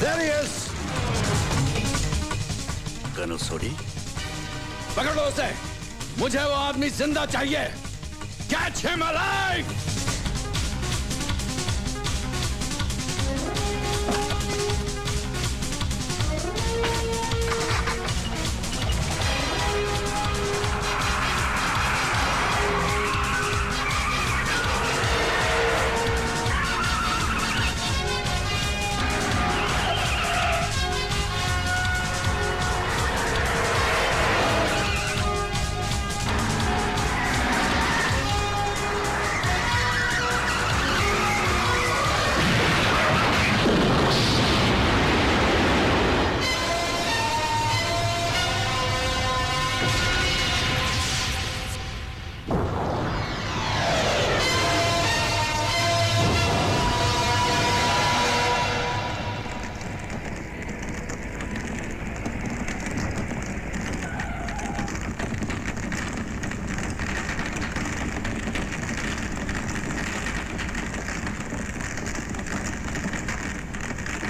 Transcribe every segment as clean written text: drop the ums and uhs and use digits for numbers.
There he is. कनुसोड़ी, पकड़ लो उसे। मुझे वो आदमी जिंदा चाहिए। Catch him alive!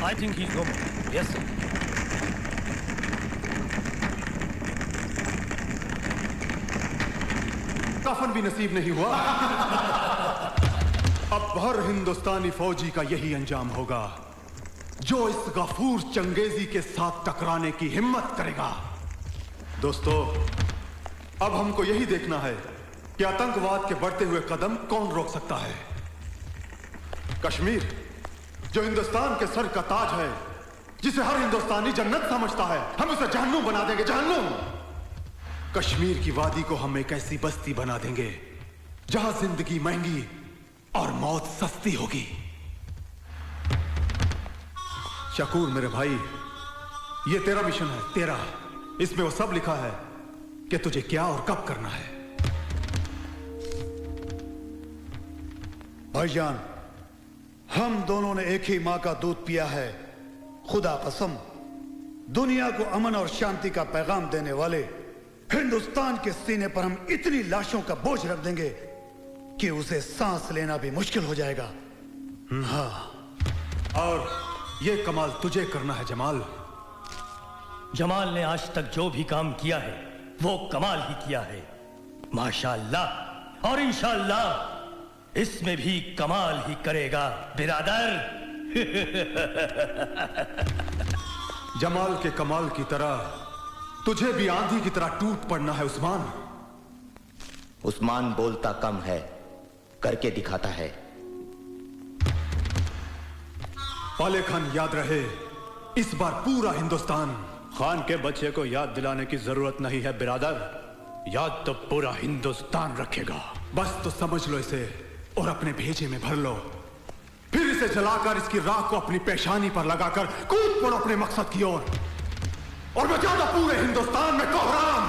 I think he's home. Yes, sir. कफन भी नसीब नहीं हुआ। अब हर हिंदुस्तानी फौजी का यही अंजाम होगा जो इस गफूर चंगेजी के साथ टकराने की हिम्मत करेगा। दोस्तों, अब हमको यही देखना है कि आतंकवाद के बढ़ते हुए कदम कौन रोक सकता है। कश्मीर जो हिंदुस्तान के सर का ताज है, जिसे हर हिंदुस्तानी जन्नत समझता है, हम उसे जहन्नुम बना देंगे, जहन्नुम। कश्मीर की वादी को हम एक ऐसी बस्ती बना देंगे जहां जिंदगी महंगी और मौत सस्ती होगी। शकूर मेरे भाई, ये तेरा मिशन है, तेरा। इसमें वो सब लिखा है कि तुझे क्या और कब करना है। भाईजान, हम दोनों ने एक ही मां का दूध पिया है। खुदा कसम, दुनिया को अमन और शांति का पैगाम देने वाले हिंदुस्तान के सीने पर हम इतनी लाशों का बोझ रख देंगे कि उसे सांस लेना भी मुश्किल हो जाएगा। हाँ, और ये कमाल तुझे करना है जमाल। जमाल ने आज तक जो भी काम किया है वो कमाल ही किया है। माशाअल्लाह और इंशाअल्लाह इसमें भी कमाल ही करेगा बिरादर। जमाल के कमाल की तरह तुझे भी आंधी की तरह टूट पड़ना है उस्मान। उस्मान बोलता कम है, करके दिखाता है। पाले खान, याद रहे, इस बार पूरा हिंदुस्तान। खान के बच्चे को याद दिलाने की जरूरत नहीं है बिरादर, याद तो पूरा हिंदुस्तान रखेगा। बस तो समझ लो इसे और अपने भेजे में भर लो। फिर इसे जलाकर इसकी राख को अपनी पेशानी पर लगाकर कूद पड़ो अपने मकसद की ओर और बचा दो पूरे हिंदुस्तान में कोहराम।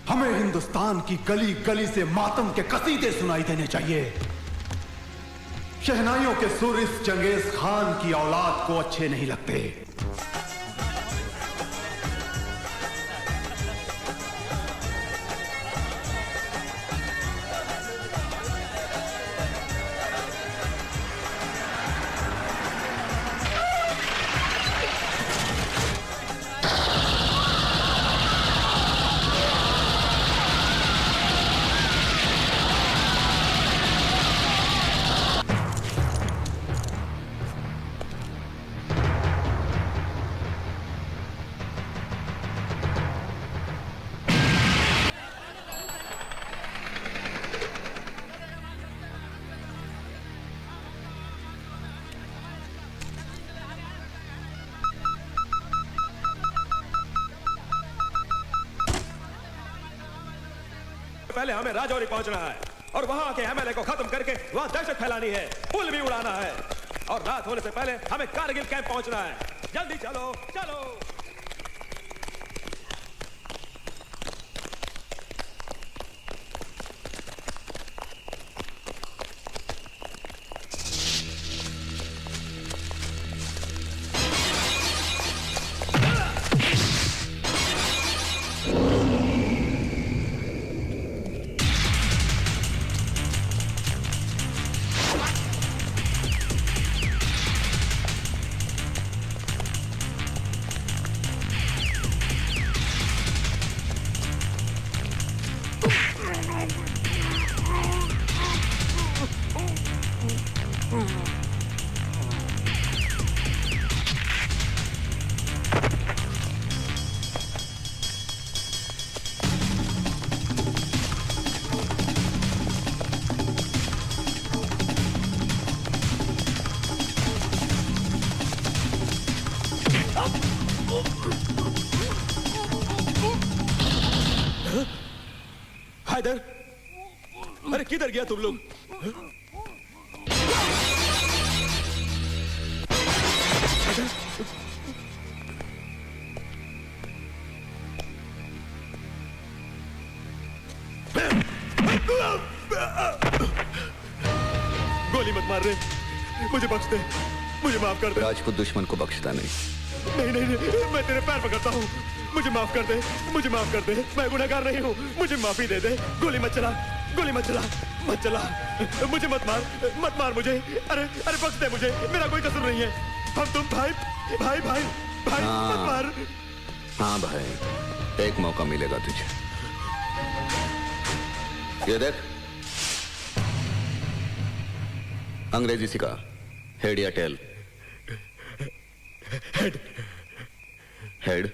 हमें हिंदुस्तान की गली गली से मातम के कसीदे सुनाई देने चाहिए। शहनाइयों के सुर इस चंगेज खान की औलाद को अच्छे नहीं लगते। पहले हमें राजौरी पहुंचना है और वहां के एमएलए को खत्म करके वहां दहशत फैलानी है, पुल भी उड़ाना है और रात होने से पहले हमें कारगिल कैंप पहुंचना है। जल्दी चलो चलो। हैदर, अरे किधर गया तुम लोग? गोली मत मार रे, मुझे बख्श दे, मुझे माफ कर दे। राजपूत दुश्मन को बख्शता नहीं। नहीं नहीं नहीं, मैं तेरे पैर पकड़ता हूँ, मुझे माफ कर दे, मुझे माफ कर दे, मैं गुनहगार नहीं हूँ, मुझे माफी दे दे। गोली मत चला, गोली मत चला, मत चला, मुझे मत मार मुझे। अरे अरे बख्श दे मुझे, मेरा कोई कसूर नहीं है। हम तुम भाई भाई भाई भाई, मत मार। हाँ भाई, एक मौका मिलेगा तुझे। ये देख, अंग्रेजी सिखा, हेड या टेल? हेड। हेड?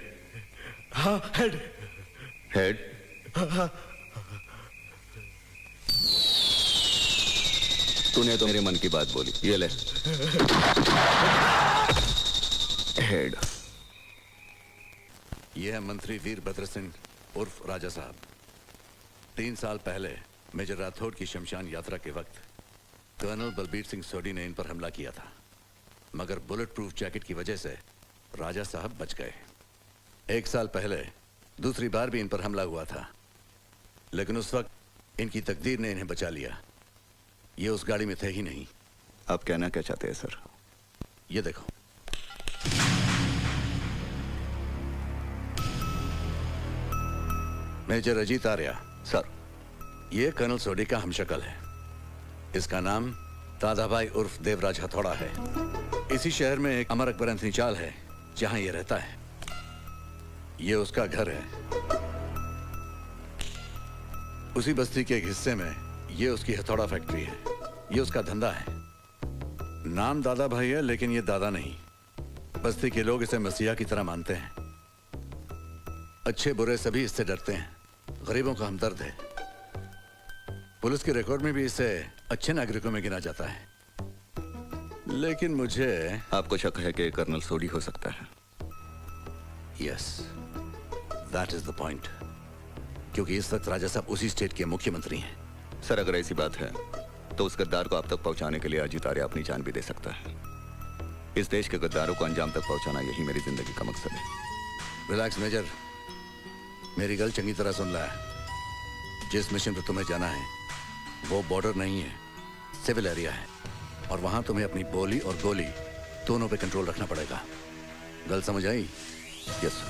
हाँ हेड। हेड? तूने तो मेरे मन की बात बोली, ये ले। हेड। ये है मंत्री वीरभद्र सिंह उर्फ राजा साहब। 3 साल पहले मेजर राठौड़ की शमशान यात्रा के वक्त कर्नल बलबीर सिंह सोडी ने इन पर हमला किया था, मगर बुलेट प्रूफ जैकेट की वजह से राजा साहब बच गए। 1 साल पहले दूसरी बार भी इन पर हमला हुआ था, लेकिन उस वक्त इनकी तकदीर ने इन्हें बचा लिया। ये उस गाड़ी में थे ही नहीं। आप कहना क्या चाहते हैं सर? ये देखो, मेजर अजीत आर्या सर। ये कर्नल सोडी का हमशक्ल है। इसका नाम दादाभाई उर्फ देवराज हथौड़ा है। इसी शहर में एक अमर अकबर एंथनी चाल है, जहां ये रहता है। ये उसका घर है। उसी बस्ती के एक हिस्से में ये उसकी हथौड़ा फैक्ट्री है। ये उसका धंधा है। नाम दादा भाई है, लेकिन ये दादा नहीं। बस्ती के लोग इसे मसीहा की तरह मानते हैं। अच्छे बुरे सभी इससे डरते हैं। गरीबों का हमदर्द है। पुलिस के रिकॉर्ड में भी इसे अच्छे नागरिकों में गिना जाता है। लेकिन मुझे आपको शक है कि कर्नल सोडी हो सकता है? Yes, that is the point. क्योंकि इस वक्त राजा साहब उसी स्टेट के मुख्यमंत्री हैं। सर, अगर ऐसी बात है तो उस गद्दार को आप तक पहुंचाने के लिए अजीत आर्या अपनी जान भी दे सकता है। इस देश के गद्दारों को अंजाम तक पहुंचाना यही मेरी जिंदगी का मकसद है। रिलैक्स मेजर, मेरी गल चंगी तरह सुन ला। जिस मिशन पर तुम्हें जाना है वो बॉर्डर नहीं है, सिविल एरिया है, और वहां तुम्हें अपनी बोली और गोली दोनों पे कंट्रोल रखना पड़ेगा। गल समझ आई? Yes,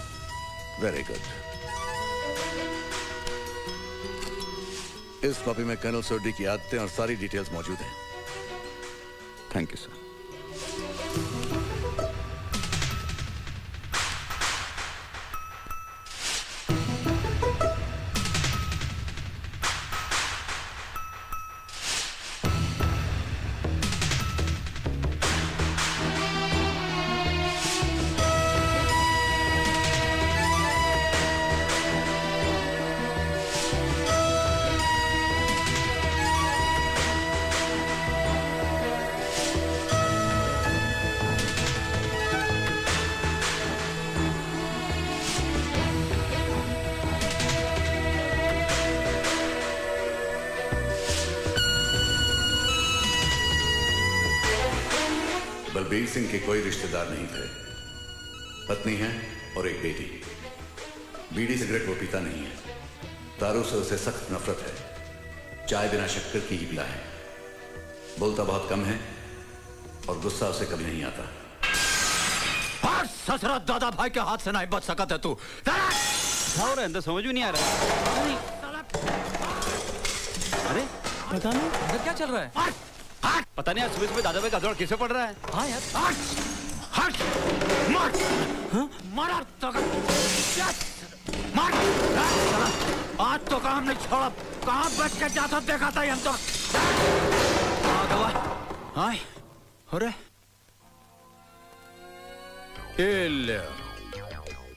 very good. इस कॉपी में कर्नल सोडी की आदतें और सारी डिटेल्स मौजूद हैं। Thank you sir. Balbir Singh के कोई रिश्तेदार नहीं थे। पत्नी है और एक बेटी। बीड़ी सिगरेट वो पीता नहीं है। दारू से उसे सख्त नफरत है। चाय बिना शक्कर की ही पिला है। बोलता बहुत कम है और गुस्सा उसे कभी नहीं आता। ससुरा दादा भाई के हाथ से नहीं बच सका था तू। हो रहा है, समझ में नहीं आ रहा। अरे पता नहीं अंदर क्या चल रहा है? पता नहीं, आज सुबह सुबह दादा भाई का जोड़ किसे पड़ रहा है? हाँ यार, मारा तो मार। आज तो काम नहीं छोड़ा। कहाँ बैठ के जाता देखा था हम तो। हाय, अरे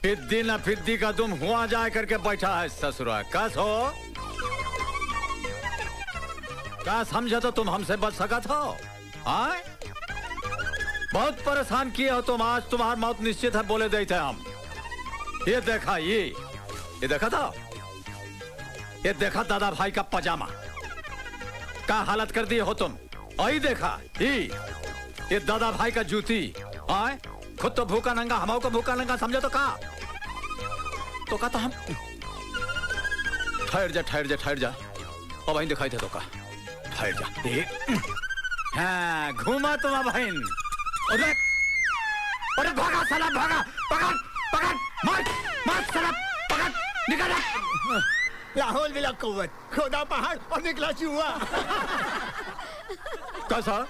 फिद्दी ना फिद्दी का तुम हुआ जाए करके बैठा है ससुरा। कस हो क्या समझा तो तुम हमसे बच सका था? हाँ, बहुत परेशान किए हो तुम, आज तुम्हारी मौत निश्चित है बोले देते हम। ये देखा, ये देखा था, ये देखा दादा भाई का पजामा, क्या हालत कर दी हो तुम। आई देखा ये दादा भाई का जूती, आए खुद तो भूखा नंगा, हमाओ को भूखा नंगा समझो तो का तो हम ठहर जा और वहीं दिखाई दे तो का ठहर जा। हाँ घूमा तुम बहन, अरे भागा साला भागा, पकड़ मार साला, पकड़ निकल। लाहौल बिला कुव्वत, खोदा पहाड़ और निकला चूहा। कैसा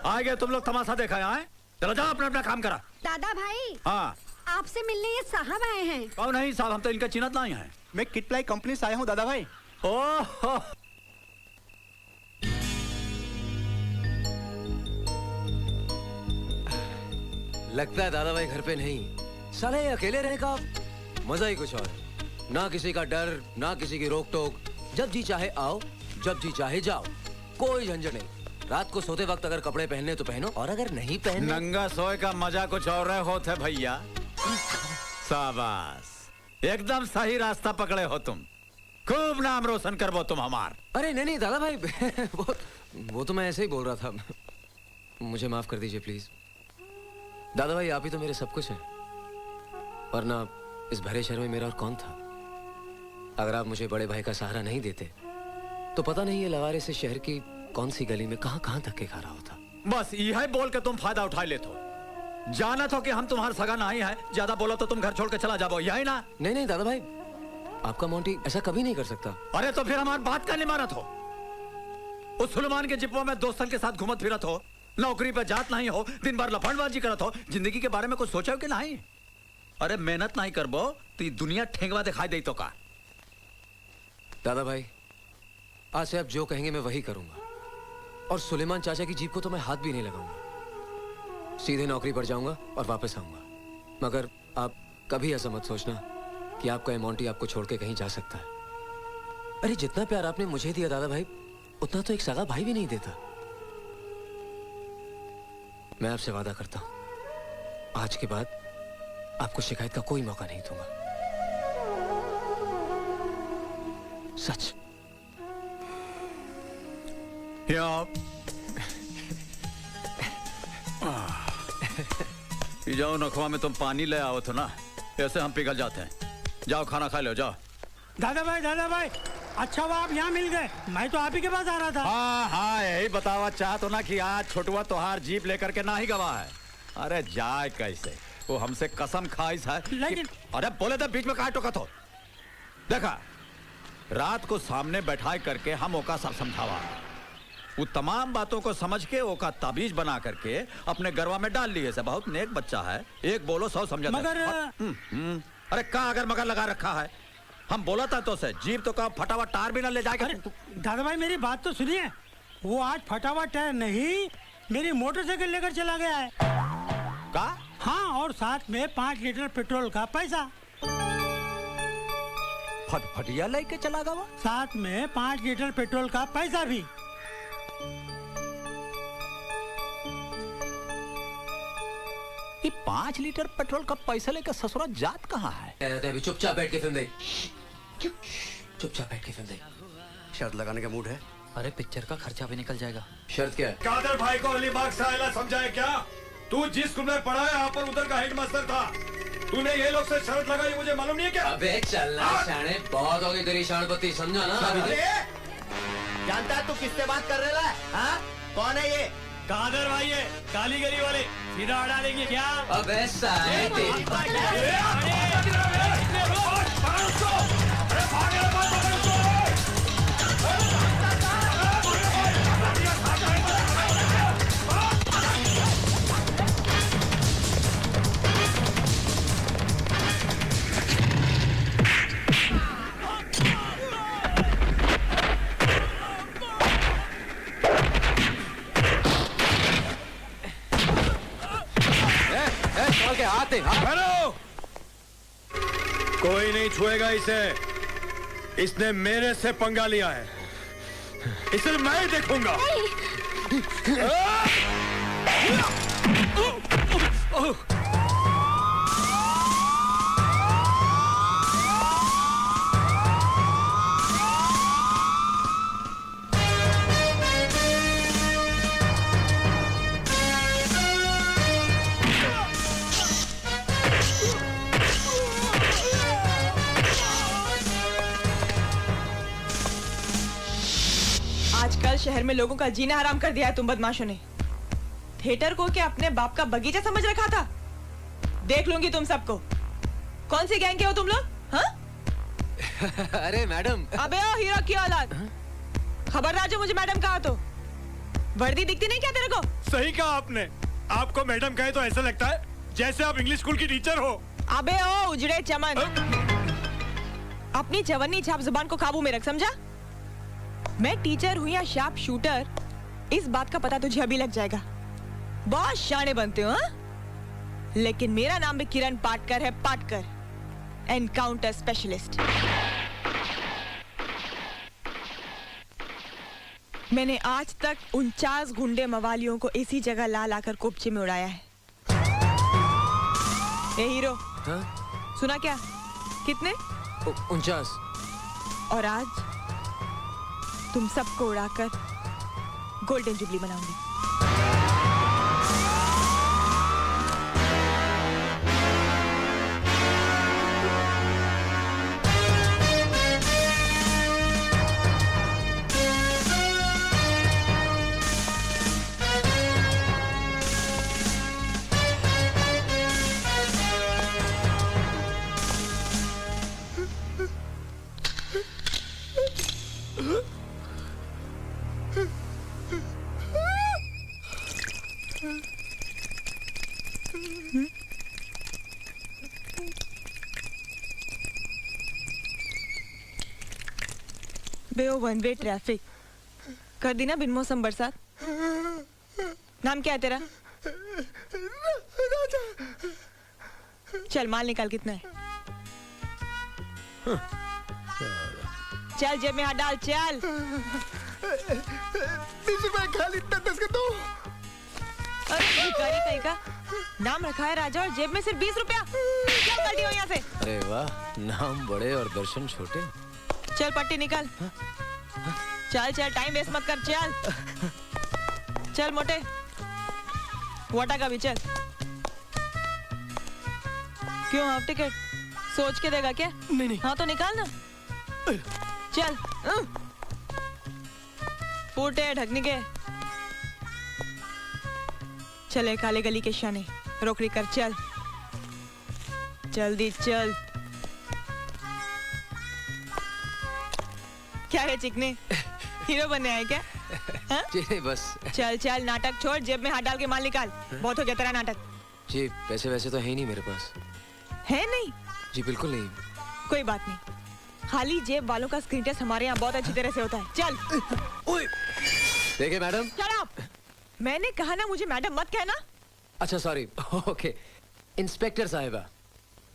आ गए तुम लोग, तमाशा देखा है? चलो जाओ अपना अपना काम करा। दादा भाई, हाँ आपसे मिलने ये साहब आए हैं। कौन नहीं साहब, हम तो इनका चिन्हत नहीं है। मैं किट प्लाई कंपनी से आया हूँ दादा भाई। ओह लगता है दादा भाई घर पे नहीं, साले अकेले रहने का मजा ही कुछ और। ना किसी का डर, ना किसी की रोक टोक, जब जी चाहे आओ, जब जी चाहे जाओ, कोई झंझट नहीं। रात को सोते वक्त अगर कपड़े पहनने तो पहनो, और अगर नहीं पहनने, नंगा सोए का मजा कुछ और होता है भैया। शाबाश, एकदम सही रास्ता पकड़े हो तुम, खूब नाम रोशन करवो तुम हमार। अरे नहीं दादा भाई वो तो मैं ऐसे ही बोल रहा था। मुझे माफ कर दीजिए प्लीज। दादा भाई आप ही तो मेरे सब कुछ हैं, वरना इस भरे शहर में मेरा और कौन था। अगर आप मुझे बड़े भाई का सहारा नहीं देते तो पता नहीं ये लवारे से शहर की कौन सी गली में कहां धक्के खा रहा होता। बस यही बोल के तुम फायदा उठा लेते हो। जाना तो कि हम तुम्हारे सगा नहीं है, ज्यादा बोलो तो तुम घर छोड़ के चला जाओ, यही ना? नहीं दादा भाई, आपका मोंटी ऐसा कभी नहीं कर सकता। अरे तो फिर हमारी बात का निमारत हो। उस सुलेमान के जिप्पो में दोस्तन के साथ घूमत फिरत हो, नौकरी पे जात नहीं हो, दिन भर लफड़बाजी करत हो, जिंदगी के बारे में कुछ सोचा हो कि नहीं? अरे मेहनत नहीं करबो तो दुनिया ठेंगवा दिखाई दे तो का। दादा भाई आज से आप जो कहेंगे मैं वही करूंगा, और सुलेमान चाचा की जीप को तो मैं हाथ भी नहीं लगाऊंगा। सीधे नौकरी पर जाऊंगा और वापस आऊंगा। मगर आप कभी ऐसा मत सोचना कि आपका मोंटी आपको छोड़ के कहीं जा सकता है। अरे जितना प्यार आपने मुझे दिया दादा भाई, उतना तो एक सगा भाई भी नहीं देता। मैं आपसे वादा करता हूं, आज के बाद आपको शिकायत का कोई मौका नहीं दूंगा। सच। जाओ नखवा में तुम पानी ले आओ तो ना, ऐसे हम पिघल जाते हैं। जाओ खाना खा लो, जाओ। दादा भाई, अच्छा वो आप यहाँ मिल गए, मैं तो आप ही के पास आ रहा था। हाँ यही बतावा चाह तो ना कि आज छोटुआ तोहार जीप लेकर के ना ही गवा है। अरे जाए कैसे, वो हमसे कसम खाइस है लेकिन अरे बोले तो बीच में काहे टोकत हो। देखा, रात को सामने बैठाए करके हम ओका सब समझावा, वो तमाम बातों को समझ के ओका ताबीज बना करके अपने गरवा में डाल लिए से। बहुत नेक बच्चा है, एक बोलो 100 समझा। मगर अरे का अगर मगर लगा रखा है, हम बोला था तो से जीप तो का फटावा टायर भी ना ले जाएगा। दादा भाई मेरी बात तो सुनिए, वो आज फटावा टायर नहीं मेरी मोटरसाइकिल लेकर चला गया है। का? हाँ, और साथ में 5 लीटर पेट्रोल का पैसा। फटिया लेके चला गया, साथ में 5 लीटर पेट्रोल का पैसा भी। ये 5 लीटर पेट्रोल का पैसा लेकर ससुरा जात कहाँ है? अभी चुपचाप बैठ के फिल्म देख, चुपचाप बैठ के फिल्म देख। शर्त लगाने का मूड है? अरे पिक्चर का खर्चा भी निकल जाएगा। शर्त क्या है? कादर भाई को अलीबाग से आयला समझाए क्या? तू जिस स्कूल में पढ़ा है, यहाँ पर उधर का हेडमास्टर था। तूने ये लोग से शर्त लगाई, मुझे मालूम नहीं है क्या? अबे चलना शाने, बहुत हो गई तेरी शानपत्ती, समझा ना? जानता है तू किससे बात कर रहा है? हाँ? कौन है ये? कादर भाई है, काली गली वाले, सीधा अड़ा देंगे क्या? अबे साले तेरी हेलो, कोई नहीं छुएगा इसे, इसने मेरे से पंगा लिया है, इसे मैं ही देखूंगा। आजकल शहर में लोगों का जीना हराम कर दिया है तुम बदमाशों ने। थिएटर को क्या अपने बाप का बगीचा समझ रखा था? देख लूंगी तुम सबको। कौन सी गैंग के हो तुम लोग? हाँ? अरे मैडम। अबे ओ हीरो की औलाद, खबरदार जो मुझे मैडम कहा तो। वर्दी दिखती नहीं क्या तेरे को? सही कहा आपने। आपको मैडम कहे तो ऐसा लगता है जैसे आप इंग्लिश स्कूल की टीचर हो। अबे ओ उजड़े चमन, अपनी चवन्नी छाप जुबान को काबू में रख, समझा? मैं टीचर हूँ या शार्प शूटर, इस बात का पता तुझे अभी लग जाएगा। बहुत शाने बनते हो, हाँ? लेकिन मेरा नाम भी किरण पाटकर है, पाटकर, एनकाउंटर स्पेशलिस्ट। मैंने आज तक 49 गुंडे मवालियों को इसी जगह ला लाकर कोपचे में उड़ाया है। ए हीरो, हाँ? सुना क्या? कितने? 49। और आज तुम सबको उड़ाकर गोल्डन जुबली मनाऊंगी। बेओ वन वे ट्रैफिक कर दी ना बिन मौसम बरसात। नाम क्या है तेरा? चल माल निकाल, कितना है? चल जेब में हाथ डाल, चल। 20 रुपए खाली 10 के दो। अरे भिखारी कहीं का, नाम रखा है राजा और जेब में सिर्फ 20 रुपया। क्या कर दिया यहाँ से? अरे वाह, नाम बड़े और दर्शन छोटे। चल पट्टी निकाल। चल चल, टाइम वेस्ट मत कर, चल। चल मोटे, वाटा का भी चल। क्यों हाफ टिकट सोच के देगा क्या? नहीं। हाँ तो निकाल ना, चल। फूटे ढकनी के। चले काले गली के शाने, रोकड़ी कर, चल जल्दी चल। क्या है चिकने, हीरो बनने आए क्या? हाँ? जी नहीं, बस। चल चल, नाटक छोड़, जेब में हाथ डाल के माल निकाल। बहुत हो गया तेरा नाटक। जी पैसे वैसे तो है ही नहीं मेरे पास। है नहीं? जी बिल्कुल नहीं। कोई बात नहीं, खाली जेब वालों का स्क्रीन टेस्ट हमारे यहाँ बहुत अच्छी तरह से होता है। चल। देखिए मैडम। Shut up! मैंने कहा ना मुझे मैडम मत कहना। अच्छा सॉरी। ओके इंस्पेक्टर साहिबा।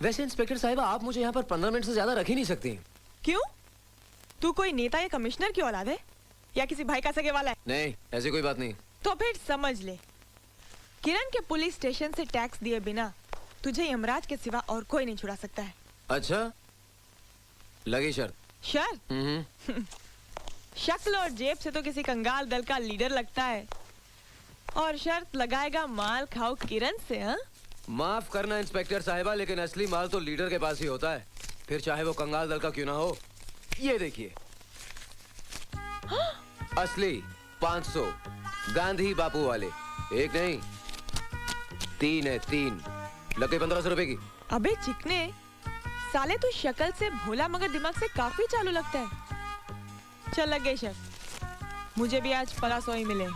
वैसे इंस्पेक्टर साहिबा, आप मुझे यहाँ पर 15 मिनट से ज्यादा रख ही नहीं सकती। क्यों? तू कोई नेता या कमिश्नर की औलाद है या किसी भाई का सगे वाला है? नहीं, ऐसी कोई बात नहीं। तो फिर समझ ले, किरण के पुलिस स्टेशन से टैक्स दिए बिना तुझे यमराज के सिवा और कोई नहीं छुड़ा सकता है। अच्छा, लगी शर्त? शर्त? शक्ल और जेब से तो किसी कंगाल दल का लीडर लगता है, और शर्त लगाएगा माल खाओ किरण से? हाँ? माफ करना इंस्पेक्टर साहिबा, लेकिन असली माल तो लीडर के पास ही होता है, फिर चाहे वो कंगाल दल का क्यों ना हो। ये देखिए। असली 500 गांधी बापू वाले, एक नहीं 3 है, 3 लगे 1500 रुपए की। अबे चिकने साले, तू शक्ल से भोला मगर दिमाग से काफी चालू लगता है। चल लग गई शर्त, मुझे भी आज 1500 ही मिले।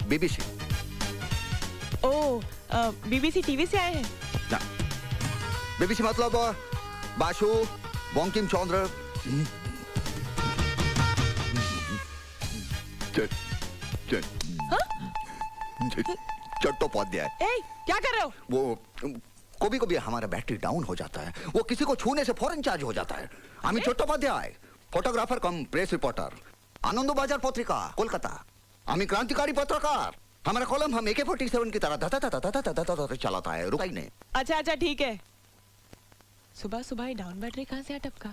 बीबीसी। ओ, बीबीसी टीवी से आए हैं? ना, बीबीसी मतलब बाशु बंकिम चंद्र। चट्टोपाध्याय। ए, क्या कर रहे हो? वो कभी कभी हमारा बैटरी डाउन हो जाता है, वो किसी को छूने से फौरन चार्ज हो जाता है। আমি চট্টোপাধ্যায়, फोटोग्राफर कम प्रेस रिपोर्टर, आनंदबाजार पत्रिका कोलकाता। আমি क्रांतिकारी पत्रकार। हमारा कॉलम हम AK-47 की तरह धता चलाता है, रुका ही नहीं। अच्छा अच्छा ठीक है। सुबह सुबह ही डाउन बैटरी कहाँ से अटपका?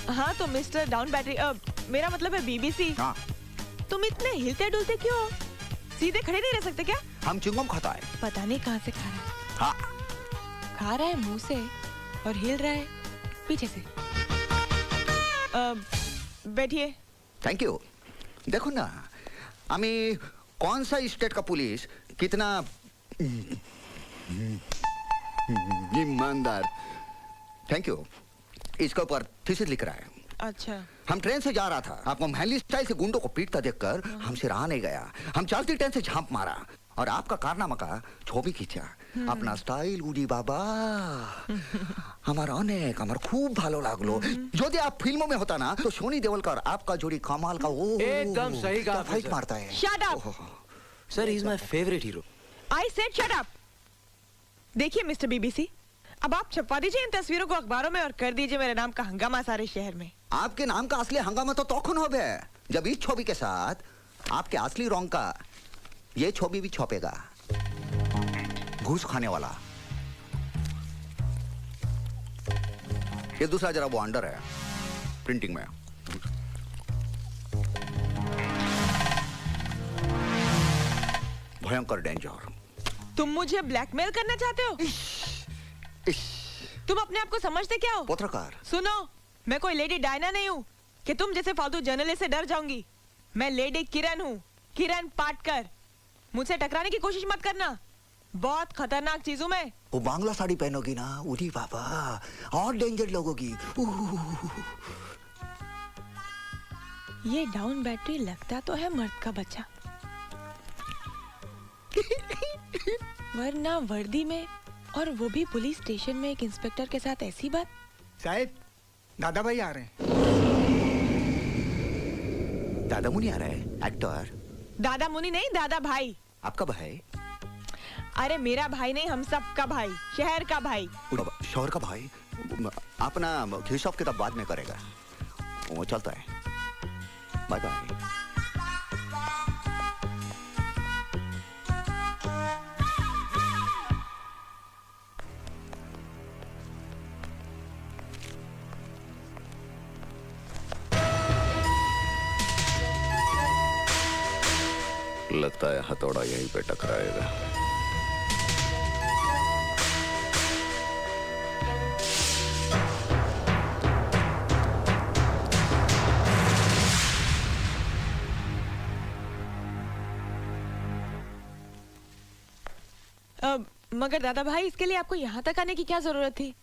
हाँ तो मिस्टर डाउन बैटरी, मेरा मतलब है BBC। हाँ। तुम इतने हिलते डुलते क्यों? सीधे खड़े नहीं रह सकते क्या? हम चिंगम खाता है। पता नहीं कहाँ से खा रहा है। हाँ। खा रहा है मुंह से और हिल रहा है पीछे से। बैठिए। Thank you. देखो ना, আমি कौन सा स्टेट का पुलिस कितना ईमानदार। Thank you. इसके ऊपर थीसिस लिख रहा है। अच्छा। हम ट्रेन से जा रहा था, आपको महली स्टाइल से गुंडों को पीटता देखकर हमसे रहा नहीं गया। हम चलती ट्रेन से झांप मारा और आपका कारनामा का ছবি खींचा। अपना स्टाइल उड़ी बाबा। আমার খুব ভালো লাগলো। যদি आप फिल्मों में होता ना तो सोनी देवलकर आपका जोड़ी कमाल का वो एकदम सही कहा फाइट मारता है। Shut up! Sir, he is my favourite hero. I said shut up! देखिए मिस्टर BBC, अब आप छपवा दीजिए इन तस्वीरों को अखबारों में और कर दीजिए मेरे नाम का हंगामा सारे शहर में। आपके नाम का असली हंगामा तो तौखन हो गया जब इस छवि के साथ आपके असली रंग का ये छवि भी छपेगा। घूस खाने वाला। ये दूसरा जरा वो अंडर है प्रिंटिंग में। भयंकर डेंजर। तुम मुझे ब्लैकमेल करना चाहते हो? तुम अपने आप को समझते क्या हो? पत्रकार। सुनो, मैं कोई लेडी डायना नहीं हूँ कि तुम जैसे फालतू जर्नलिस्ट से डर जाऊंगी। मैं लेडी किरण हूँ, किरण पाटकर। मुझसे टकराने की कोशिश मत करना, बहुत खतरनाक चीज हूँ मैं। वो बांग्ला साड़ी पहनोगी ना, उरी बाबा और डेंजर लगोगी। ये डाउन बैटरी लगता तो है मर्द का बच्चा, वरना वर्दी में और वो भी पुलिस स्टेशन में एक इंस्पेक्टर के साथ ऐसी बात। साहब, दादा भाई आ रहे हैं। दादा मुनि आ रहा है? एक्टर? दादा मुनि नहीं, दादा भाई। आपका भाई? अरे मेरा भाई नहीं, हम सब का भाई, शहर का भाई। शहर का भाई? अपना हिसाब किताब बाद में करेगा, वो चलता है। Bye bye. लगता है हथौड़ा यहीं पे टकराएगा। मगर दादा भाई, इसके लिए आपको यहाँ तक आने की क्या जरूरत थी?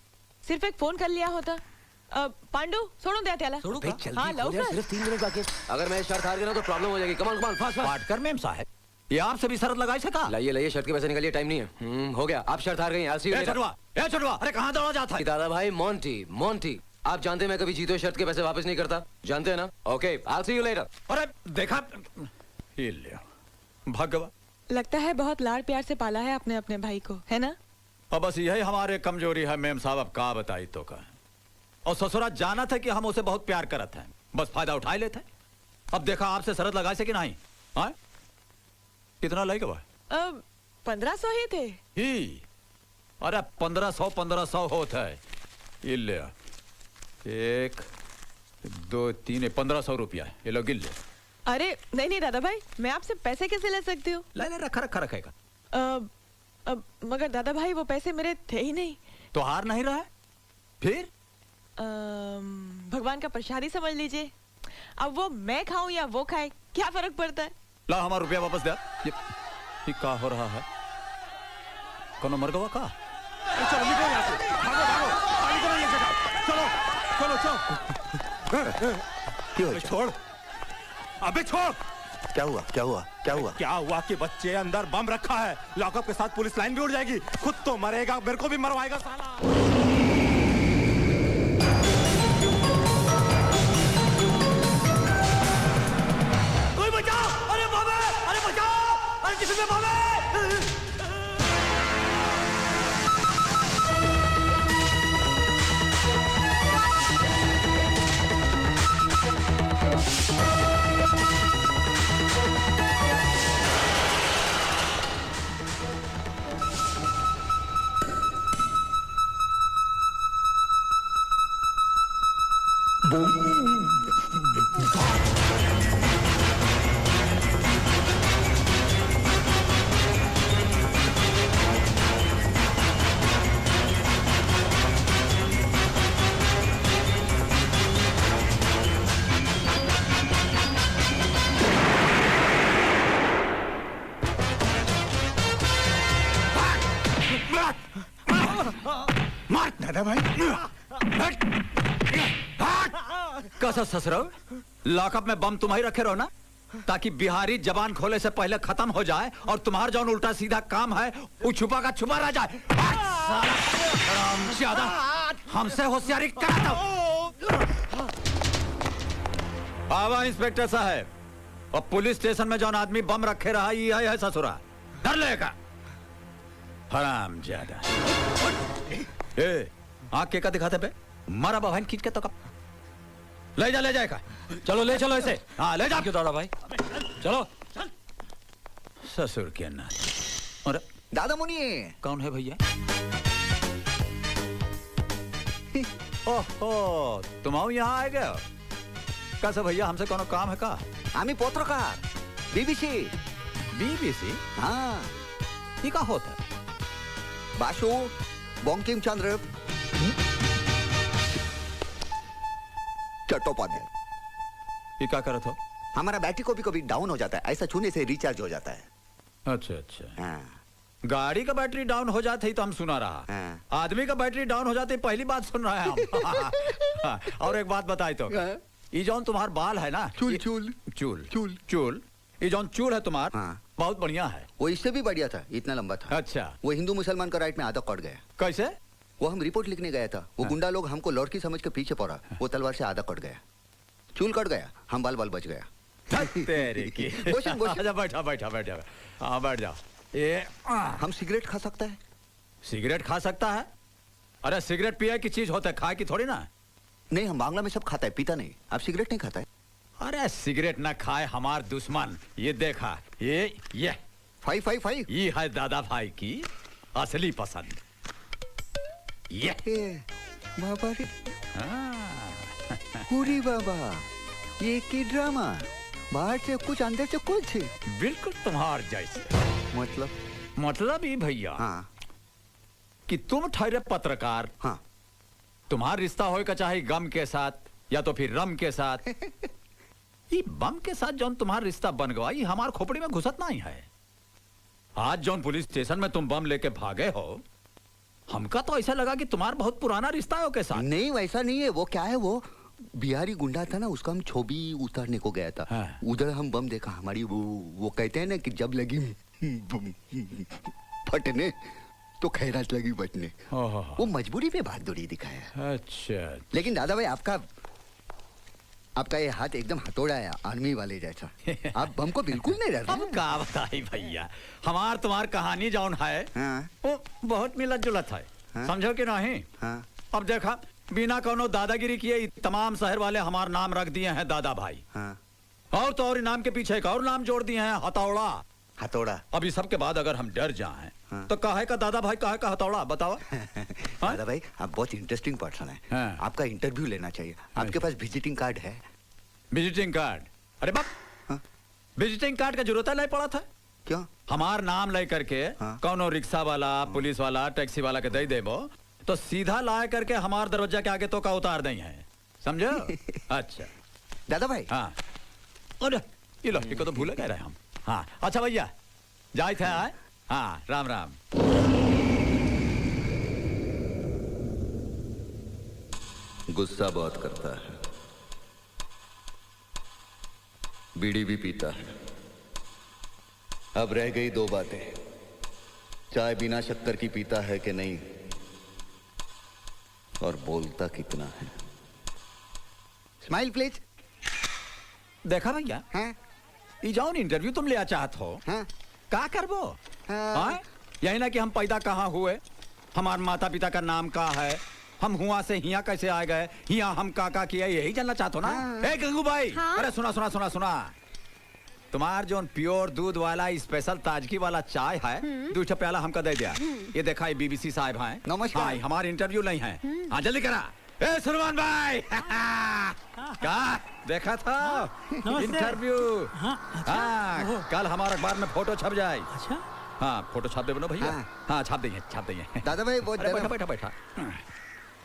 सिर्फ एक फोन कर लिया होता। पांडु सोडून द्या त्याला। हाँ लवकर। सिर्फ 3 मिनट बाकी। अगर मैं शर्त हार गया ना तो प्रॉब्लम हो जाएगी। कमाल कमाल फास्ट फास्ट। पाटकर मेम साहब, ये आपसे भी शर्त लगाई सका? लाइए लाइए, शर्त के पैसे निकालिए, टाइम नहीं है। हो गया, आप शर्त हार गई। छुड़वा, अरे कहाँ दौड़ा जाता है? दादा भाई, मोंटी, आप जानते हैं मैं कभी जीते शर्त के पैसे वापस नहीं करता, जानते हैं ना? Okay, I see you later. अरे देखा, भगवान, लगता है बहुत लाड़ प्यार से पाला है आपने अपने भाई को, है ना? अब बस यही हमारे कमजोरी है मेम साहब। अब का बताई तो का। और ससुरा जाना था कि हम उसे बहुत प्यार करत हैं, बस फायदा उठा लेते हैं। अब देखा आपसे शरत लगाए से कि नहीं? हाँ? कितना लगेगा? 1500 ही थे। ही अरे 1500 होता है। ये ले 1 2 3 1500 रुपया, ये लो गिल ले। अरे नहीं दादा भाई, मैं आपसे पैसे कैसे ले सकती हूँ? ले रखा रखेगा। मगर दादा भाई, वो पैसे मेरे थे ही नहीं। तो हार नहीं रहा है फिर? भगवान का प्रसादी समझ लीजिए। अब वो मैं खाऊं या वो खाए, क्या फर्क पड़ता है? ला हमारा रुपया वापस दे। ये क्या हो रहा है? कौन मर गया का? चलो निकलो यहाँ से, भागो भागो, पानी करो ये जगह। चलो क्यों? छोड़, अबे छोड़। क्या हुआ? क्या हुआ कि बच्चे अंदर बम रखा है, लॉकअप के साथ पुलिस लाइन भी उड़ जाएगी, खुद तो मरेगा, मेरे को भी मरवाएगा साला। दादा भाई कैसा ससुरो लॉकअप में बम तुम ही रखे रहो ना, ताकि बिहारी जबान खोले से पहले खत्म हो जाए और तुम्हारा जो उल्टा सीधा काम है वो छुपा का छुपा रह जाए। ज्यादा हमसे होशियारी कराता हूं। आवा इंस्पेक्टर साहब, और पुलिस स्टेशन में जो आदमी बम रखे रहा ये है ससुरा, डर लेगा हराम ज्यादा। ए आंख के का दिखाते पे मारा बहन खींच के तो कब ले जाएगा। चलो ले चलो इसे। हाँ ले जा क्यों दादा भाई, चलो। ससुर के नाथ। अरे दादा मुनि कौन है भैया? ओहो तुम आओ यहाँ आए गए। कैसे भैया, हमसे कोनो काम है का? आम्ही पत्रकार बीबीसी। बीबीसी? हाँ ये का होता है? बाशु बंकिम चंद्र चट्टोपाध्याय। ये क्या करत हो? हमारा बैटरी कभी कभी डाउन हो जाता है, ऐसा छूने से रिचार्ज हो जाता है। अच्छा अच्छा। हाँ। गाड़ी का बैटरी डाउन हो जाते ही तो हम सुना रहा। हाँ। आदमी का बैटरी डाउन हो जाते ही पहली बात सुन रहा है हम। और एक बात बताई तो, ये जौन तुम्हार बाल है ना, चूल चूल चूल चूल चूल, ये जौन चूल है तुम्हार, हाँ। बहुत बढ़िया है। वो इससे भी बढ़िया था, इतना लंबा था। अच्छा। वो हिंदू मुसलमान का राइट में आधा कट गया। कैसे? वो हम रिपोर्ट लिखने गया था, वो गुंडा लोग हमको लड़की समझ के पीछे पड़ा, वो तलवार से आधा कट गया। चूल कट गया, हम बाल बाल बच गया। तेरे की। बैठा बैठा बैठा बैठा। हाँ बैठ जाओ। ये हम सिगरेट खा सकता है? सिगरेट खा सकता है? अरे सिगरेट पिए की चीज होता है, खाए की थोड़ी ना। नहीं, हम बांग्ला में सब खाता है, पीता नहीं। आप सिगरेट नहीं खाता है? अरे सिगरेट ना खाए हमार दुश्मन। ये देखा, ये 555 ये है दादा भाई की असली पसंद। ये बाबा रे, पूरी बाबा, ये की ड्रामा, बाहर से कुछ अंदर से कुछ। बिल्कुल तुम्हार जैसे। मतलब ये भैया, हाँ। कि तुम ठहरे पत्रकार, हाँ। तुम्हारा रिश्ता हो का चाहे गम के साथ या तो फिर रम के साथ, ये बम के साथ जौन तुम्हारा रिश्ता बन गया, ये हमार खोपड़ी में घुसत नहीं है। आज जौन पुलिस स्टेशन में तुम बम लेके भागे हो, हमका तो ऐसा लगा कि तुम्हारा बहुत पुराना रिश्ता है के साथ। नहीं वैसा नहीं है। वो क्या है, वो बिहारी गुंडा था ना, उसका हम छवि उतारने को गया था। हाँ। उधर हम बम देखा, हमारी वो कहते हैं ना कि जब लगी फटने तो खैरात लगी बचने। वो मजबूरी में बहादुरी दिखाया। अच्छा। लेकिन दादा भाई, आपका ये हाथ एकदम हथौड़ा है, आर्मी वाले जैसा। आप बम को बिल्कुल नहीं डरते। अब का बताई भैया, हमार तुम्हार कहानी जौन है, हाँ। वो बहुत मिलत जुलत है। हाँ। समझो कि नहीं? हाँ। अब देखा, बिना कोनो दादागिरी किए तमाम शहर वाले हमार नाम रख दिए हैं दादा भाई। हाँ। और तो और इनाम के पीछे एक और नाम जोड़ दिए हैं, हथौड़ा। हथौड़ा। अब इस सब के बाद अगर हम डर जाएं, हाँ। तो काहे का दादा भाई, काहे का हथौड़ा, बताओ। दादा भाई, आप बहुत इंटरेस्टिंग पर्सन है। हाँ। आपका इंटरव्यू लेना चाहिए। आपके पास विजिटिंग कार्ड है? Visiting card? अरे बाप, हाँ। विजिटिंग कार्ड का जरूरत नहीं पड़ा था। क्यों? हमार नाम ले करके हाँ। कौनो रिक्शा वाला, पुलिस वाला, टैक्सी वाला के दे देबो तो सीधा ला करके हमार दरवाजा के आगे तो का उतार दें है, समझो? अच्छा दादा भाई। हाँ। अरे ये लो, इसको तो भूल गए रहे हम। हाँ अच्छा भैया, जाए थे आए। हाँ राम राम। गुस्सा बहुत करता है, बीड़ी भी पीता है। अब रह गई दो बातें, चाय बिना शक्कर की पीता है कि नहीं, और बोलता कितना है। Smile please. देखा भैया, हाँ? ये जाओ इंटरव्यू तुम लिया चाहत हो, हाँ? का करबो? हाँ? यही ना कि हम पैदा कहाँ हुए, हमारे माता पिता का नाम का है, हम हुआ से हिया कैसे आ गए, हिया हम काका किया, यही जानना चाहते हो ना? हाँ। गंगू भाई, हाँ? अरे सुना सुना सुना सुना, तुम्हार जो प्योर दूध वाला स्पेशल ताजगी वाला चाय है, 2 प्याला हमका दे दिया। ये देखा, ये बीबीसी साहब हैं। नमस्कार। हाँ, हमारे इंटरव्यू नहीं है। हाँ जल्दी करा। ए सुरमान भाई, क्या देखा था इंटरव्यू? हाँ, कल हमारे अखबार में फोटो छप जाए। अच्छा। हाँ फोटो छाप दे बनो भैया। हाँ छाप देंगे, छाप देंगे। दादा भाई बहुत बैठा बैठा बैठा।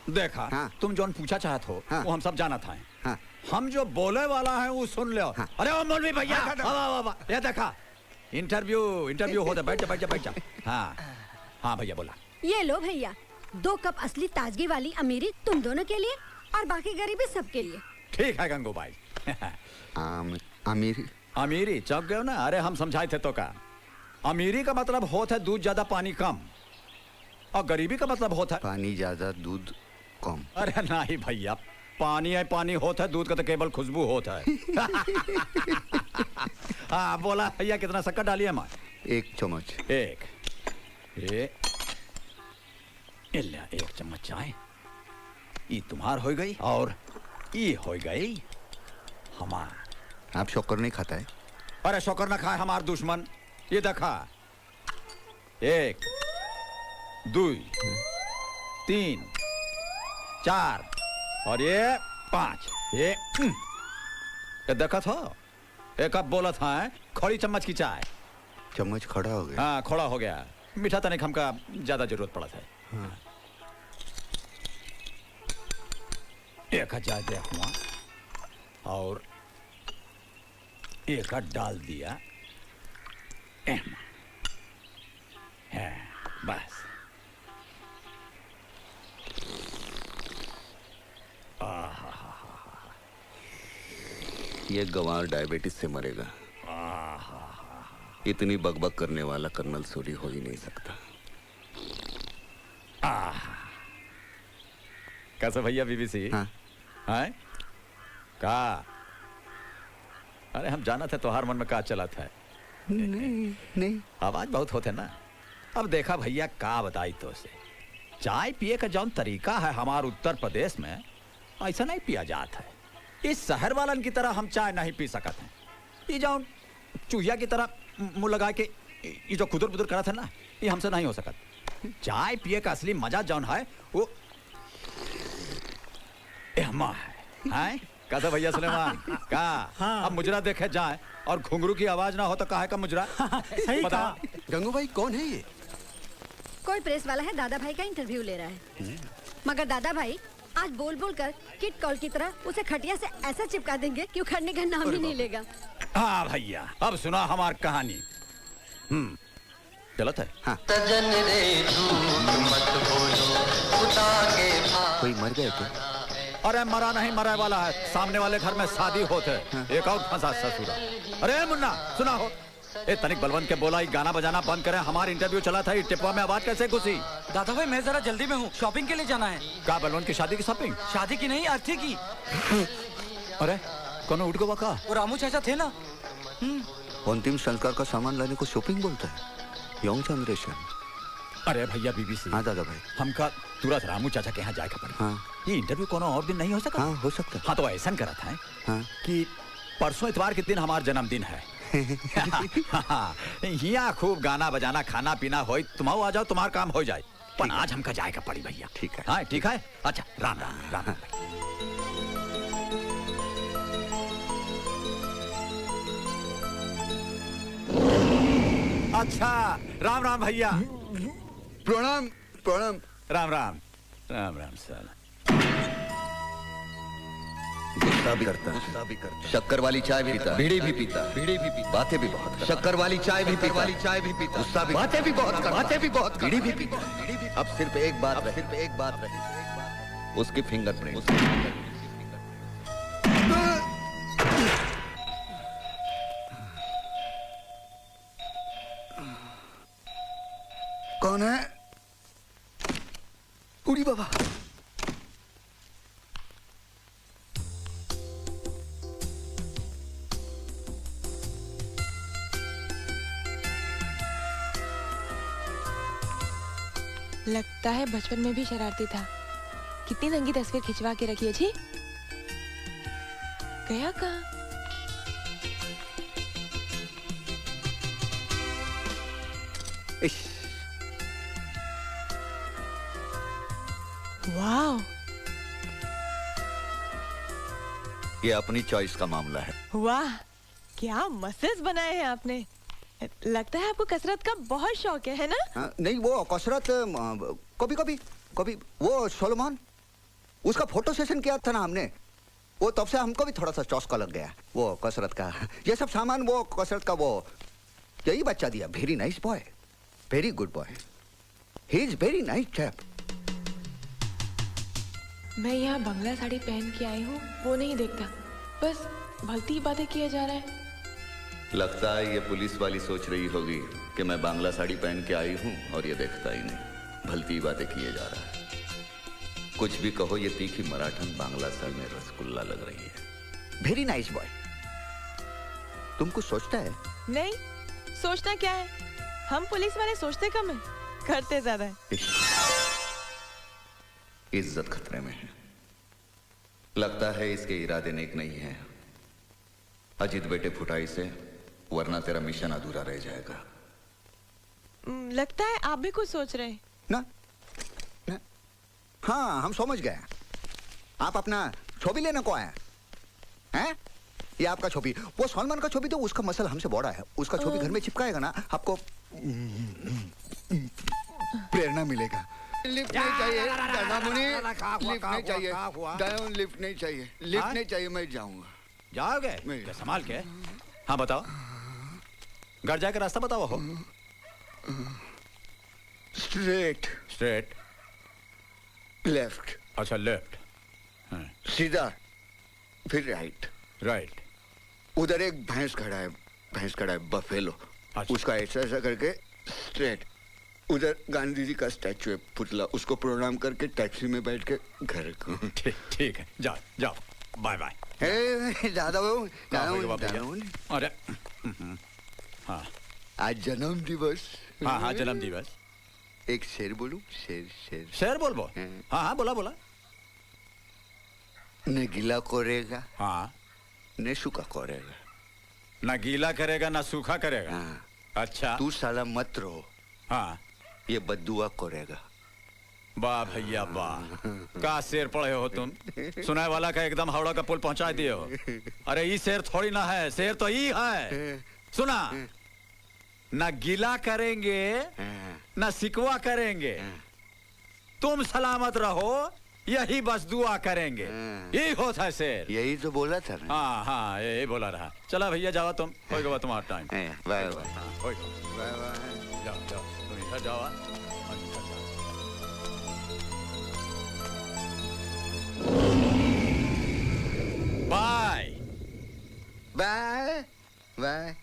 देखा, हाँ। तुम जो पूछा चाहत हो, हाँ। वो हम सब जाना था। हाँ। हम जो बोले वाला है वो सुन लो। हाँ। अरे ओ मौलवी भैया, ये देखा, इंटरव्यू होता, बैठ जा बैठ जा बैठ जा। हाँ हाँ भैया बोला। ये लो भैया, 2 कप असली ताजगी वाली अमीरी तुम दोनों के लिए और बाकी गरीबी सबके लिए। ठीक है गंगू भाई। अमीरी अमीरी चौक गए ना। अरे हम समझाए थे तो का अमीरी का मतलब होता है दूध ज्यादा पानी कम, और गरीबी का मतलब होता है पानी ज्यादा दूध कम। अरे नहीं भैया, पानी है पानी होता है, दूध का तो केवल खुशबू होता है। हाँ बोला भैया, कितना शक्कर डालिए माँ? 1 चम्मच। एक चम्मच चाय। ये तुम्हार हो गई और ये हो गई हमार। आप शक्कर नहीं खाता है? अरे शक्कर ना खाए हमार दुश्मन। ये देखा, 1 2 3 4 और ये 5। ये देखा था, एक अब बोला था खड़ी चम्मच की चाय। चम्मच खड़ा हो गया। हाँ खड़ा हो गया। मीठा तनिक हमका ज्यादा जरूरत पड़ा था। हाँ। एक चाय देखूँ और एक डाल दिया। है बस। ये गंवार डायबिटीज से मरेगा। इतनी बकबक करने वाला कर्नल सूरी हो ही नहीं सकता। कैसे भैया बीबीसी? हाँ। हैं? का? अरे हम जाना थे तुम्हार मन में का चला था। नहीं आवाज बहुत होते ना। अब देखा भैया, का बताई तो से चाय पिए का जौन तरीका है हमार उत्तर प्रदेश में, ऐसा नहीं पिया जाता है। इस शहर वालन की तरह हम चाय नहीं पी सकते हैं। ये जौन चूहिया की तरह मुंह लगा के ये जो खुदर बुदर करा था ना, ये हमसे नहीं हो सकता। चाय पिए का असली मजा जौन है वो एहमा है। कैसा भैया सुलेमान का? हाँ। अब मुजरा देखे जाए और घुंघरू की आवाज ना हो तो काहे का मुजरा? सही बता। कहा। गंगू भाई कौन है ये? कोई प्रेस वाला है, दादा भाई का इंटरव्यू ले रहा है। मगर दादा भाई आज बोल बोल कर किट कॉल की तरह उसे खटिया से ऐसा चिपका देंगे कि उखड़ने का नाम ही नहीं लेगा। हाँ भैया, अब सुना हमार कहानी। गलत है? हाँ। कोई मर गया क्या? अरे मरा नहीं, मरे वाला है। सामने वाले घर में शादी होते। एक और फंसा ससुरा। अरे मुन्ना सुना हो, ए तनिक बलवंत के बोला, गाना बजाना बंद करें, हमारा इंटरव्यू चला था। टिपवा में आवाज कैसे घुसी? दादा भाई मैं जरा जल्दी में हूँ, शॉपिंग के लिए जाना है। का बलवंत की शादी की शॉपिंग? शादी की नहीं, अर्थी की। अरे कौन उठ गया का? वो रामू चाचा थे ना। अंतिम संस्कार का सामान लाने को शॉपिंग बोलता है? Young generation. अरे भैया बीबीसी। हाँ दादा भाई। हमका तुरंत रामू चाचा के यहाँ जाएगा पड़े। हाँ। ये इंटरव्यू कोनो और दिन नहीं हो सका? हाँ हो सकता है। हाँ तो ऐसा करा था हाँ। कि परसों इतवार के दिन हमारा जन्मदिन है। यहाँ खूब गाना बजाना खाना पीना हो, तुम आ जाओ, तुम्हारा काम हो जाए। पर आज हमका जाएगा पड़ी भैया। ठीक है। हाँ ठीक है। अच्छा राम राम राम राम। अच्छा राम राम भैया। प्रणाम प्रणाम। राम राम राम राम सर। गुस्सा भी करता, शक्कर वाली चाय भी पीता, बीड़ी भी पीता, बातें भी बहुत, शक्कर वाली चाय भी पीता, गुस्सा भी, बातें भी बहुत, बीड़ी भी पीता। अब सिर्फ एक बात रही, उसकी फिंगरप्रिंट। कौन है? उड़ी बाबा। लगता है बचपन में भी शरारती था। कितनी रंगी तस्वीर खिंचवा के रखी है जी। गया कहाँ? वाह, ये अपनी चॉइस का मामला है। वाह क्या मसल्स बनाए हैं आपने। लगता है आपको कसरत का बहुत शौक है ना? नहीं वो कसरत कभी वो सोलोमन, उसका फोटो सेशन किया था ना हमने, वो तब से हमको भी थोड़ा सा चौस्का लग गया वो कसरत का। ये सब सामान वो कसरत का वो यही बच्चा दिया। Very nice boy, very good boy, he is very nice chap. मैं यहाँ बंगला साड़ी पहन के आई हूँ वो नहीं देखता, बस भलती बातें किया जा रहा है। लगता है ये पुलिस वाली सोच रही होगी कि मैं बांग्ला साड़ी पहन के आई हूँ और ये देखता ही नहीं, भलती बातें किए जा रहा है। कुछ भी कहो, ये तीखी मराठन बांग्ला साड़ी में रसगुल्ला लग रही है। Very nice boy. तुम कुछ सोचता है? नहीं, सोचना क्या है, हम पुलिस वाले सोचते कम है, करते ज्यादा है। इज्जत खतरे में है। लगता है इसके इरादे नेक नहीं है। अजीत बेटे फुटाई से, वरना तेरा मिशन अधूरा रह जाएगा। लगता है आप भी कुछ सोच रहे हैं। ना, ना हाँ, हम समझ गए। आप अपना छवि लेने को आए हैं? ये आपका छवि, वो सलमान का छवि तो उसका मसल हमसे बड़ा है। उसका छवि घर में चिपकाएगा ना, आपको प्रेरणा मिलेगा। लिफ्ट नहीं चाहिए दादा मुनि, लिफ्ट नहीं चाहिए, डाउन लिफ्ट नहीं चाहिए, लिफ्ट नहीं चाहिए, मैं जाऊंगा। जाओगे? क्या संभाल के? हाँ बताओ, घर जाकर रास्ता बताओ। हो स्ट्रेट, स्ट्रेट, लेफ्ट, अच्छा लेफ्ट, सीधा, फिर राइट, राइट। उधर एक भैंस खड़ा है, बफेलो। अच्छा। उसका ऐसा करके स्ट्रेट। उधर गांधी जी का स्टैचू है, पुतला, उसको प्रणाम करके टैक्सी में बैठ के घर को। ठीक है, जाओ जाओ, बाय बाय। दादा बाबू, अरे हाँ, आज जन्म दिवस। हाँ हाँ, जन्म दिवस। एक शेर बोलूं? शेर शेर शेर बोल बोल। हाँ हाँ, बोला बोला। न गीला करेगा, हाँ, न सूखा करेगा। ना गीला करेगा ना सूखा करेगा। हाँ। अच्छा, तू साला मत रहो, हाँ, ये बद्दुआ करेगा। वाह भैया वाह, का शेर पढ़े हो तुम। सुनाए वाला का एकदम हावड़ा का पुल पहुंचा दिए हो। अरे ये शेर थोड़ी ना है, शेर तो ये है। सुना, ना गीला करेंगे ना सिकवा करेंगे, तुम सलामत रहो, यही बस दुआ करेंगे। यही होता है शेर। यही तो बोला था ना। हाँ हाँ, यही बोला रहा। चला भैया जाओ, तुम होगा तुम्हारा टाइम। Bye bye bye. जाओ जाओ, तुम इधर जाओ। Bye bye bye.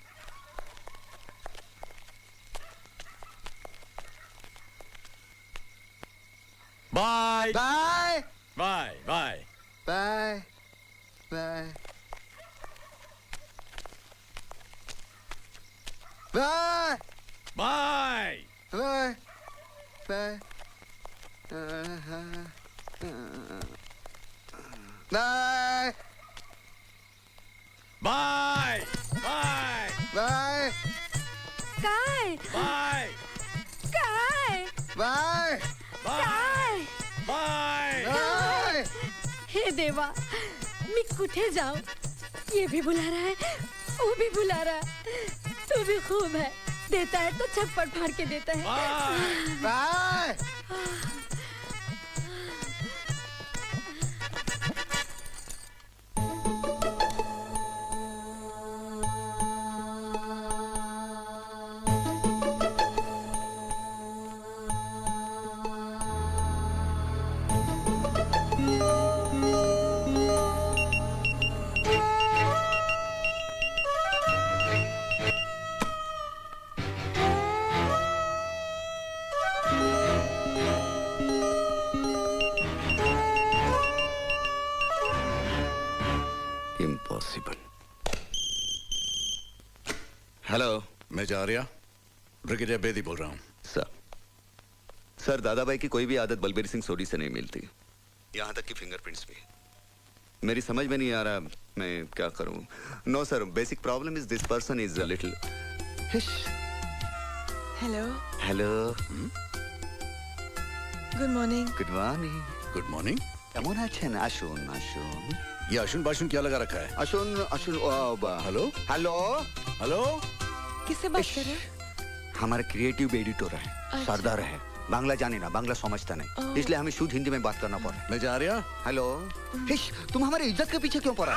Bye bye bye bye bye bye bye bye bye bye bye bye bye bye काय बाय काय बाय काय बाय। बाय। हे देवा, मी कुठे जाऊं? ये भी बुला रहा है, वो भी बुला रहा है। तू भी खूब है, देता है तो छप्पड़ फाड़ के देता है। बाय। Impossible. हेलो, मैं जारिया, ब्रिगेडियर बेदी बोल रहा हूँ। सर दादा भाई की कोई भी आदत बलबीर सिंह सोडी से नहीं मिलती, यहाँ तक कि फिंगरप्रिंट्स भी। मेरी समझ में नहीं आ रहा मैं क्या करूँ। No sir, basic problem is this person is a little. Hello hello, good morning. Good morning. Good morning. কেমন আছেন? আসুন আসুন। ये अशुन बाशुन क्या लगा रखा है? আসুন আসুন। हेलो हेलो हेलो, किससे बात कर रहे हैं? हमारा क्रिएटिव एडिटर है, सरदार है, बांग्ला जाने ना, बांग्ला समझता नहीं, इसलिए हमें शुद्ध हिंदी में बात करना पड़ा। मैं जारिया। हेलो, तुम हमारे इज्जत के पीछे क्यों पड़ा?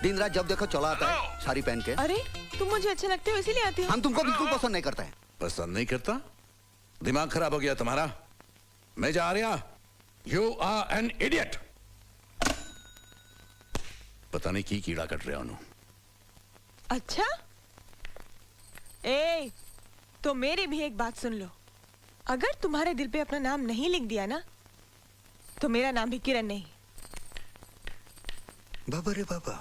दिन रात जब देखो चला आता है साड़ी पहन के। अरे तुम मुझे अच्छे लगते हो इसीलिए आती हो। हम तुमको बिल्कुल पसंद नहीं करते हैं। पसंद नहीं करता? दिमाग खराब हो गया तुम्हारा? मैं जारिया, यू आर एन इडियट। पता नहीं की कीड़ा कट रहा हूं। अच्छा, ए, तो मेरी भी एक बात सुन लो। अगर तुम्हारे दिल पे अपना नाम नहीं लिख दिया ना, तो मेरा नाम भी किरण नहीं। बाबा रे बाबा।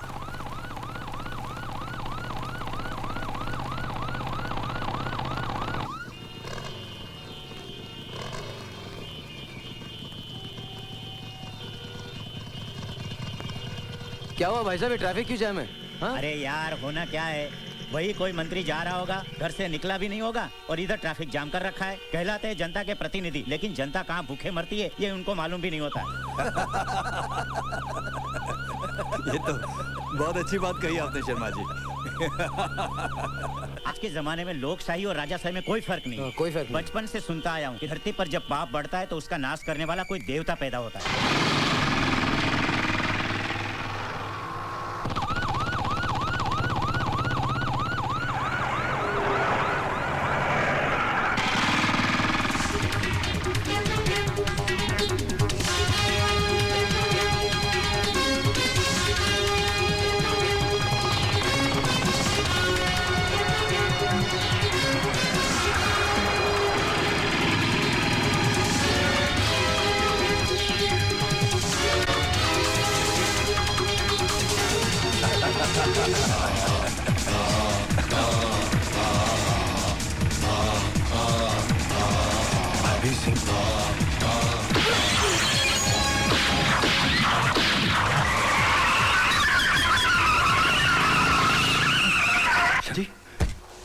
क्या हुआ भाई साहब, ये ट्रैफिक क्यों जाम है? हाँ? अरे यार, होना क्या है, वही कोई मंत्री जा रहा होगा, घर से निकला भी नहीं होगा और इधर ट्रैफिक जाम कर रखा है। कहलाते हैं जनता के प्रतिनिधि, लेकिन जनता कहाँ भूखे मरती है ये उनको मालूम भी नहीं होता है। ये तो बहुत अच्छी बात कही आपने शर्मा जी। आज के जमाने में लोकशाही और राजाशाही में कोई फर्क नहीं। कोई फर्क नहीं। बचपन से सुनता आया हूँ कि धरती पर जब पाप बढ़ता है तो उसका नाश करने वाला कोई देवता पैदा होता है।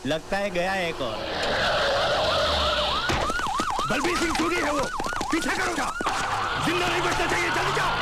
लगता है गया एक और। बलबीर सिंह सूरी है वो, पीछे करूंगा, जिंदा नहीं बचना चाहिए, जल्दी जाओ।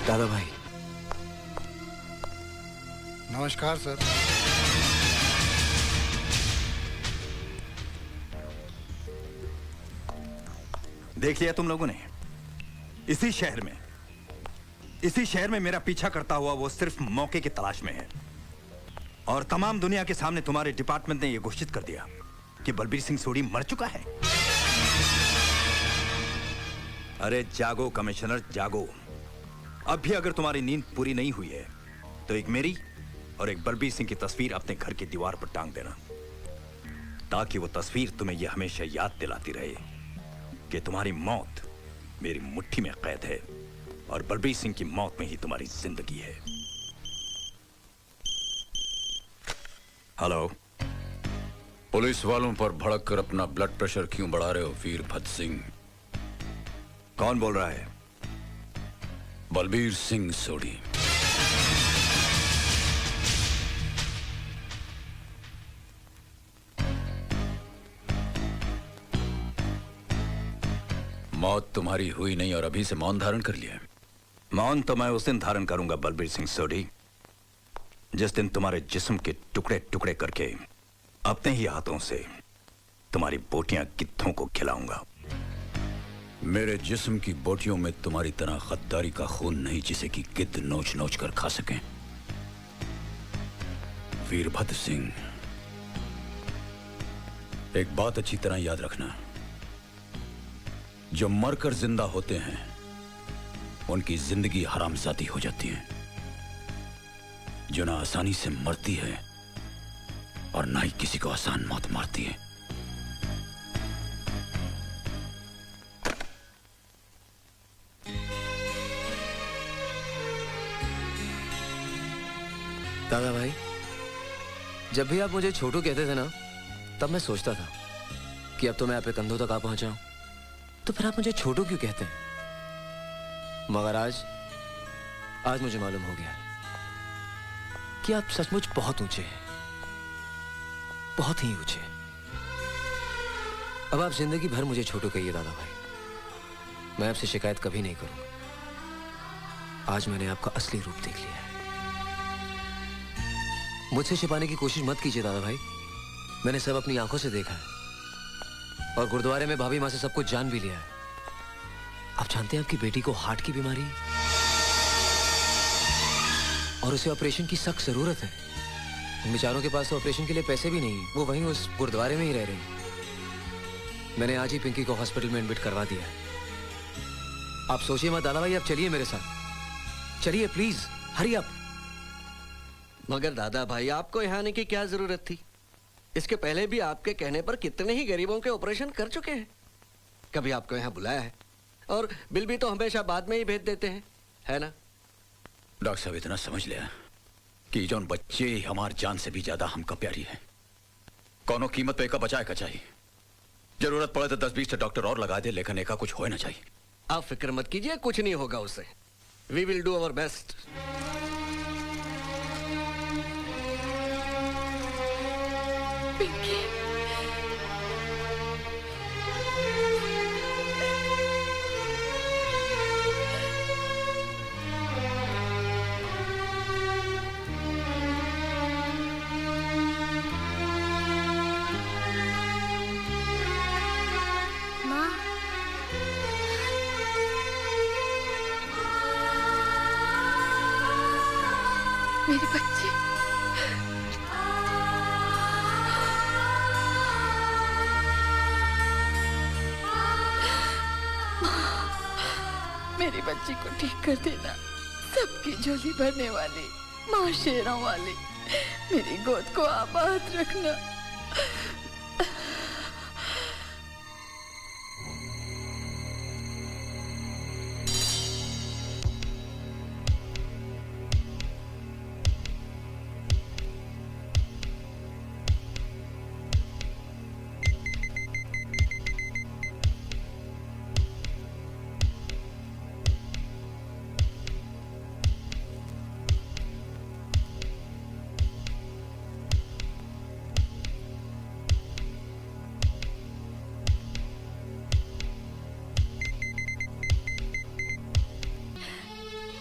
दादा भाई। नमस्कार सर। देख लिया तुम लोगों ने, इसी शहर में मेरा पीछा करता हुआ वो सिर्फ मौके की तलाश में है। और तमाम दुनिया के सामने तुम्हारे डिपार्टमेंट ने यह घोषित कर दिया कि बलबीर सिंह सोडी मर चुका है। अरे जागो कमिश्नर, जागो। अब भी अगर तुम्हारी नींद पूरी नहीं हुई है तो एक मेरी और एक बलबीर सिंह की तस्वीर अपने घर की दीवार पर टांग देना, ताकि वो तस्वीर तुम्हें यह हमेशा याद दिलाती रहे कि तुम्हारी मौत मेरी मुट्ठी में कैद है और बलबीर सिंह की मौत में ही तुम्हारी जिंदगी है। हेलो, पुलिस वालों पर भड़क कर अपना ब्लड प्रेशर क्यों बढ़ा रहे हो वीरभद्र सिंह? कौन बोल रहा है? बलबीर सिंह सोडी। मौत तुम्हारी हुई नहीं और अभी से मौन धारण कर लिया। मौन तो मैं उस दिन धारण करूंगा बलबीर सिंह सोडी, जिस दिन तुम्हारे जिस्म के टुकड़े टुकड़े करके अपने ही हाथों से तुम्हारी बोटियां गिद्धों को खिलाऊंगा। मेरे जिस्म की बोटियों में तुम्हारी तरह गद्दारी का खून नहीं जिसे कि गिद्ध नोच नोच कर खा सकें। वीरभद्र सिंह, एक बात अच्छी तरह याद रखना, जो मरकर जिंदा होते हैं उनकी जिंदगी हरामजादी हो जाती है, जो ना आसानी से मरती है और ना ही किसी को आसान मौत मारती है। दादा भाई, जब भी आप मुझे छोटू कहते थे ना, तब मैं सोचता था कि अब तो मैं आपके कंधों तक आ पहुंचा हूं, तो फिर आप मुझे छोटू क्यों कहते हैं? मगर आज मुझे मालूम हो गया कि आप सचमुच बहुत ऊंचे हैं, बहुत ही ऊंचे। अब आप जिंदगी भर मुझे छोटू कहिए दादा भाई, मैं आपसे शिकायत कभी नहीं करूंगा। आज मैंने आपका असली रूप देख लिया है। मुझसे छिपाने की कोशिश मत कीजिए दादा भाई, मैंने सब अपनी आंखों से देखा है और गुरुद्वारे में भाभी मां से सब कुछ जान भी लिया है। आप जानते हैं आपकी बेटी को हार्ट की बीमारी और उसे ऑपरेशन की सख्त जरूरत है। उन बेचारों के पास तो ऑपरेशन के लिए पैसे भी नहीं, वो वहीं उस गुरुद्वारे में ही रह रहे हैं। मैंने आज ही पिंकी को हॉस्पिटल में एडमिट करवा दिया है। आप सोचिए मत दादा भाई, आप चलिए मेरे साथ, चलिए प्लीज, हरी अप। मगर दादा भाई, आपको यहाँ आने की क्या जरूरत थी? इसके पहले भी आपके कहने पर कितने ही गरीबों के ऑपरेशन कर चुके हैं। कभी आपको यहाँ बुलाया है? और बिल भी तो हमेशा बाद में ही भेज देते हैं, है ना? डॉक्टर साहब, इतना समझ लिया कि जौन बच्चे हमार जान से भी ज्यादा हमका प्यारी है, कौनो कीमत पे का बचाए का चाहिए। जरूरत पड़े तो 10-20 डॉक्टर और लगा दे, लेकिन एका कुछ हो ना चाहिए। आप फिक्र मत कीजिए, कुछ नहीं होगा उससे। We will do our best. मेरे बच्चे, मेरी बच्ची को ठीक कर देना। सबकी झोली भरने वाली माँ शेरों वाली, मेरी गोद को आबाद रखना।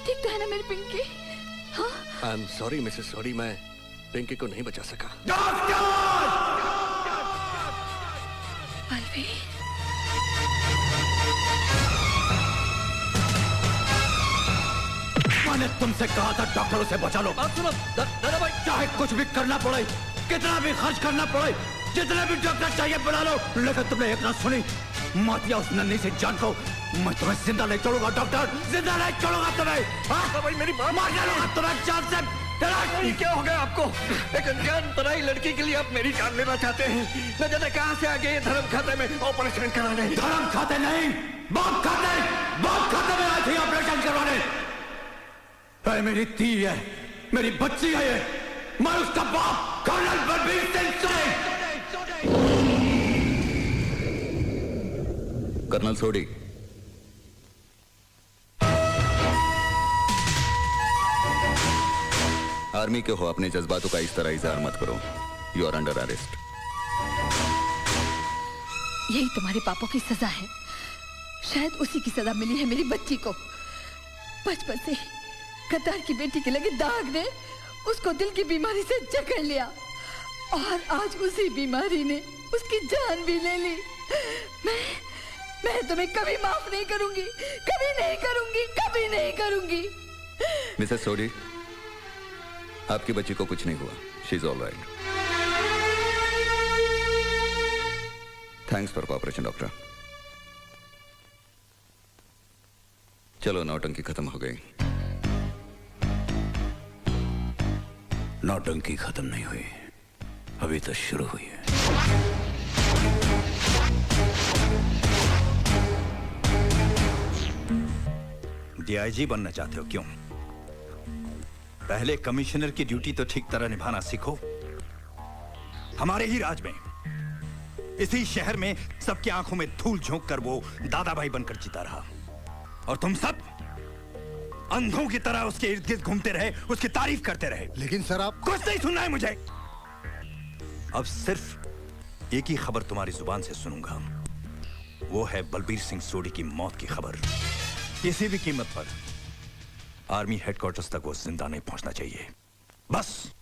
ठीक तो है ना मेरी पिंकी? हाँ? आई एम सॉरी मिसेस सोडी, मैं पिंकी को नहीं बचा सका। बलबीर, मैंने तुमसे कहा था डॉक्टरों से बचा लो। बात सुनो दादा भाई, चाहे कुछ भी करना पड़े, कितना भी खर्च करना पड़े, जितने भी डॉक्टर चाहिए बुला लो, लेकिन तुमने एक ना सुनी। मत या उस नन्ही से जान को मैं तुम्हें जिंदा नहीं छोड़ूंगा डॉक्टर, जिंदा नहीं छोड़ूंगा तुम्हें। हाँ भाई मेरी बात मार डालूंगा तुम्हें जान से। क्या हो गया आपको? एक अनजान पराई लड़की के लिए आप मेरी जान लेना चाहते हैं? न जाने कहां से आ गए धर्म खाते में ऑपरेशन कराने। धर्म खाते नहीं, बाप खाते में आई थी ऑपरेशन करवाने। अरे मेरी धी है, मेरी बच्ची है ये, मैं उसका बाप कर्नल बलबीर सिंह सोडी। कर्नल सोडी, आर्मी के हो, अपने जज्बातों का इस तरह इजहार मत करो। You are under arrest. यही तुम्हारे पापों की सजा है। शायद उसी की सजा मिली है मेरी बच्ची को। बचपन से ही गद्दार की बेटी के लगे दाग ने उसको दिल की बीमारी से जकड़ लिया और आज उसी बीमारी ने उसकी जान भी ले ली। मैं तुम्हें कभी माफ नहीं करूंगी, कभी नहीं करूंगी, कभी नहीं करूंगी। मिसेस सोडी, आपकी बच्ची को कुछ नहीं हुआ। She is all right. Thanks for cooperation doctor. चलो, नौटंकी खत्म हो गई। नौटंकी खत्म नहीं हुई, अभी तो शुरू हुई है। डीआईजी बनना चाहते हो क्यों? पहले कमिश्नर की ड्यूटी तो ठीक तरह निभाना सीखो। हमारे ही राज में, इसी शहर में सबकी आंखों में धूल झोंक कर वो दादा भाई बनकर जीता रहा, और तुम सब अंधों की तरह उसके इर्द गिर्द घूमते रहे, उसकी तारीफ करते रहे। लेकिन सर आप कुछ नहीं सुनना है मुझे। अब सिर्फ एक ही खबर तुम्हारी जुबान से सुनूंगा, वो है बलबीर सिंह सोडी की मौत की खबर। किसी भी कीमत पर आर्मी हेडक्वार्टर्स तक वो जिंदा नहीं पहुंचना चाहिए, बस।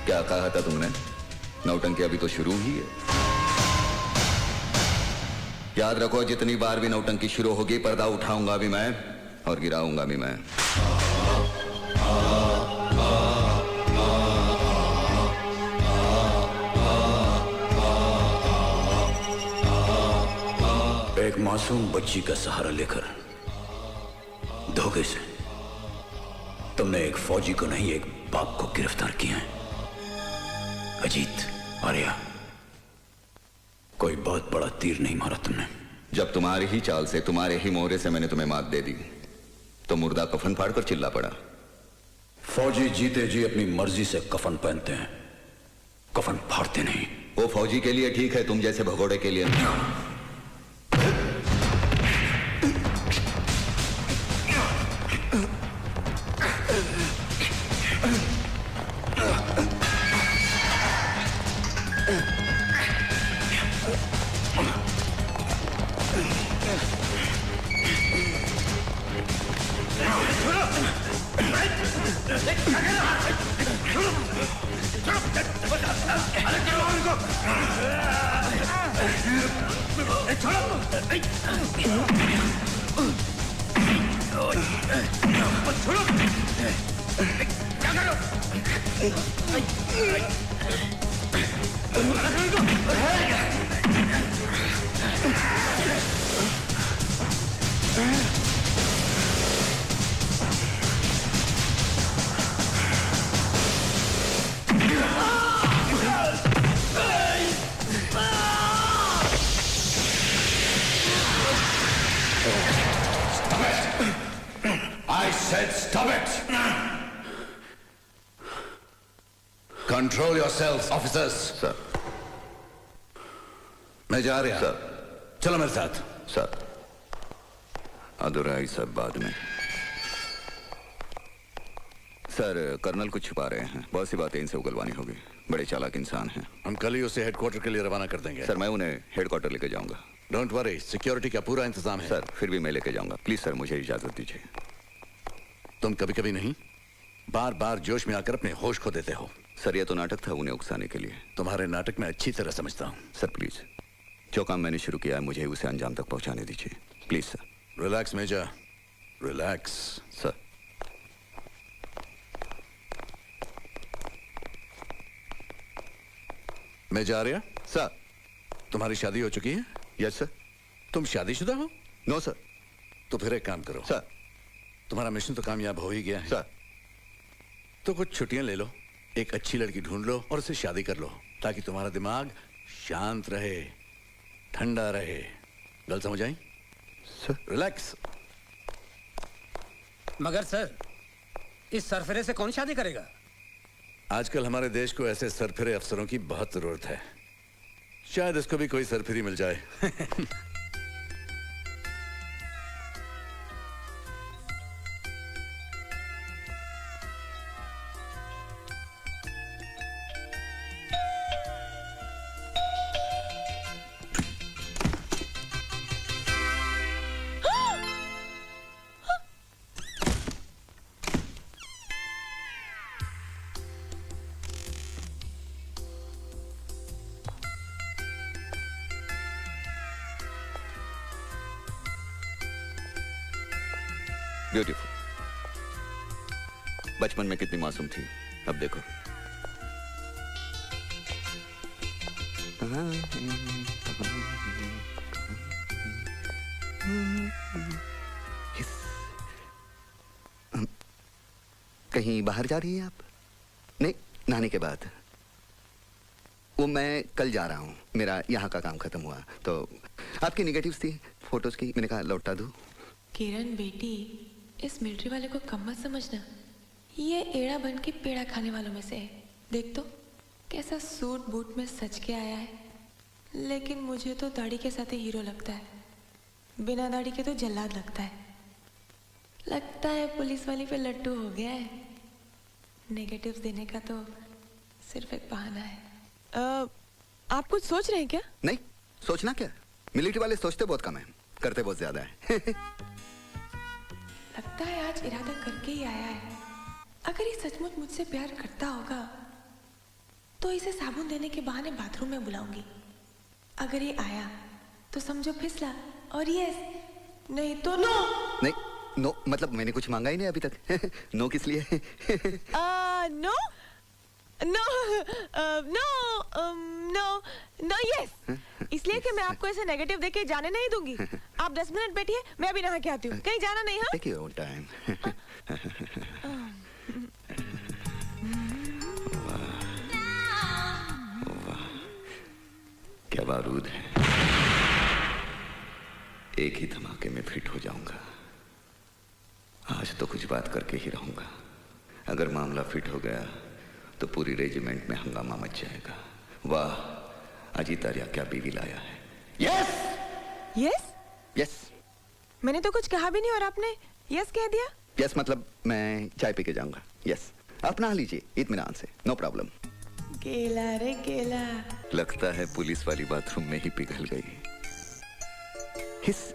क्या कहा था तुमने? नौटंकी अभी तो शुरू ही है। याद रखो, जितनी बार भी नौटंकी शुरू होगी, पर्दा उठाऊंगा भी मैं और गिराऊंगा भी मैं। एक मासूम बच्ची का सहारा लेकर धोखे से तुमने एक फौजी को नहीं, एक बाप को गिरफ्तार किया है। अजीत, आर्या, कोई बहुत बड़ा तीर नहीं मारा तुमने। जब तुम्हारी ही चाल से, तुम्हारे ही मोहरे से मैंने तुम्हें मात दे दी, तो मुर्दा कफन फाड़ कर चिल्ला पड़ा। फौजी जीते जी अपनी मर्जी से कफन पहनते हैं, कफन फाड़ते नहीं। वो फौजी के लिए ठीक है, तुम जैसे भगोड़े के लिए नहीं। I said stop it! Control yourselves, officers. Sir. मैं जा रहा। सर। चलो मेरे साथ। सर, अधूरा सब बाद में। सर, कर्नल कुछ छुपा रहे हैं, बहुत सी बातें इनसे उगलवानी होगी। बड़े चालाक इंसान हैं। हम कल ही उसे हेडक्वार्टर के लिए रवाना कर देंगे। सर, मैं उन्हें हेडक्वार्टर लेकर जाऊंगा। डोंट वरी, सिक्योरिटी का पूरा इंतजाम है। सर फिर भी मैं लेके जाऊंगा, प्लीज सर मुझे इजाजत दीजिए। तुम कभी कभी नहीं, बार बार जोश में आकर अपने होश खो देते हो। सर ये तो नाटक था उन्हें उकसाने के लिए। तुम्हारे नाटक में अच्छी तरह समझता हूँ। सर प्लीज, जो काम मैंने शुरू किया है मुझे उसे अंजाम तक पहुंचाने दीजिए, please sir. Relax major, relax. Sir major Arya. Sir तुम्हारी शादी हो चुकी है? Yes sir. तुम शादीशुदा हो? No sir. तो फिर एक काम करो सर, तुम्हारा मिशन तो कामयाब हो ही गया है सर। तो कुछ छुट्टियां ले लो, एक अच्छी लड़की ढूंढ लो और उससे शादी कर लो, ताकि तुम्हारा दिमाग शांत रहे, ठंडा रहे। गल समझ आई? Sir relax. मगर सर, इस सरफरे से कौन शादी करेगा? आजकल हमारे देश को ऐसे सरफिरे अफसरों की बहुत जरूरत है। शायद इसको भी कोई सरफिरी मिल जाए। ब्यूटीफुल। बचपन में कितनी मासूम थी, अब देखो। कहीं बाहर जा रही हैं आप? नहीं, नहाने के बाद। वो मैं कल जा रहा हूँ, मेरा यहाँ का काम खत्म हुआ तो आपकी निगेटिव्स थी फोटोज की, मैंने कहा लौटा दूँ। किरण बेटी, इस मिलिट्री वाले को कम मत समझना, ये एड़ा बन के पेड़ा खाने वालों में से है। देख तो कैसा सूट बूट में सज के आया है, लेकिन मुझे तो दाढ़ी के साथ ही हीरो लगता है, बिना दाढ़ी के तो जल्लाद लगता है। लगता है पुलिस वाली पे लट्टू हो गया है। नेगेटिव्स देने का तो सिर्फ एक बहाना है। आप कुछ सोच रहे हैं क्या? नहीं, सोचना क्या, मिलिट्री वाले सोचते बहुत कम है, करते बहुत ज्यादा है। लगता है आज इरादा करके ही आया है। अगर ये सचमुच मुझसे प्यार करता होगा तो इसे साबुन देने के बहाने बाथरूम में बुलाऊंगी। अगर ये आया तो समझो फिसला, और यस, नहीं तो नो। नहीं, नो मतलब मैंने कुछ मांगा ही नहीं अभी तक। नो किस लिए? No no no no no yes, इसलिए कि मैं आपको ऐसे नेगेटिव देख के जाने नहीं दूंगी। आप 10 मिनट बैठिए, मैं अभी नहा के आती हूँ। कहीं जाना नहीं। हाँ, टेक योर ओन टाइम। क्या बारूद है, एक ही धमाके में फिट हो जाऊंगा। आज तो कुछ बात करके ही रहूंगा। अगर मामला फिट हो गया तो पूरी रेजिमेंट में हंगामा मच जाएगा। वाह, अजीत आर्या क्या बीवी लाया है। Yes yes yes. मैंने तो कुछ कहा भी नहीं और आपने यस कह दिया। यस मतलब मैं चाय पी के जाऊंगा। यस, आप नहा लीजिए इत्मीनान से, नो प्रॉब्लम। केला रे केला। लगता है पुलिस वाली बाथरूम में ही पिघल गई। हिस।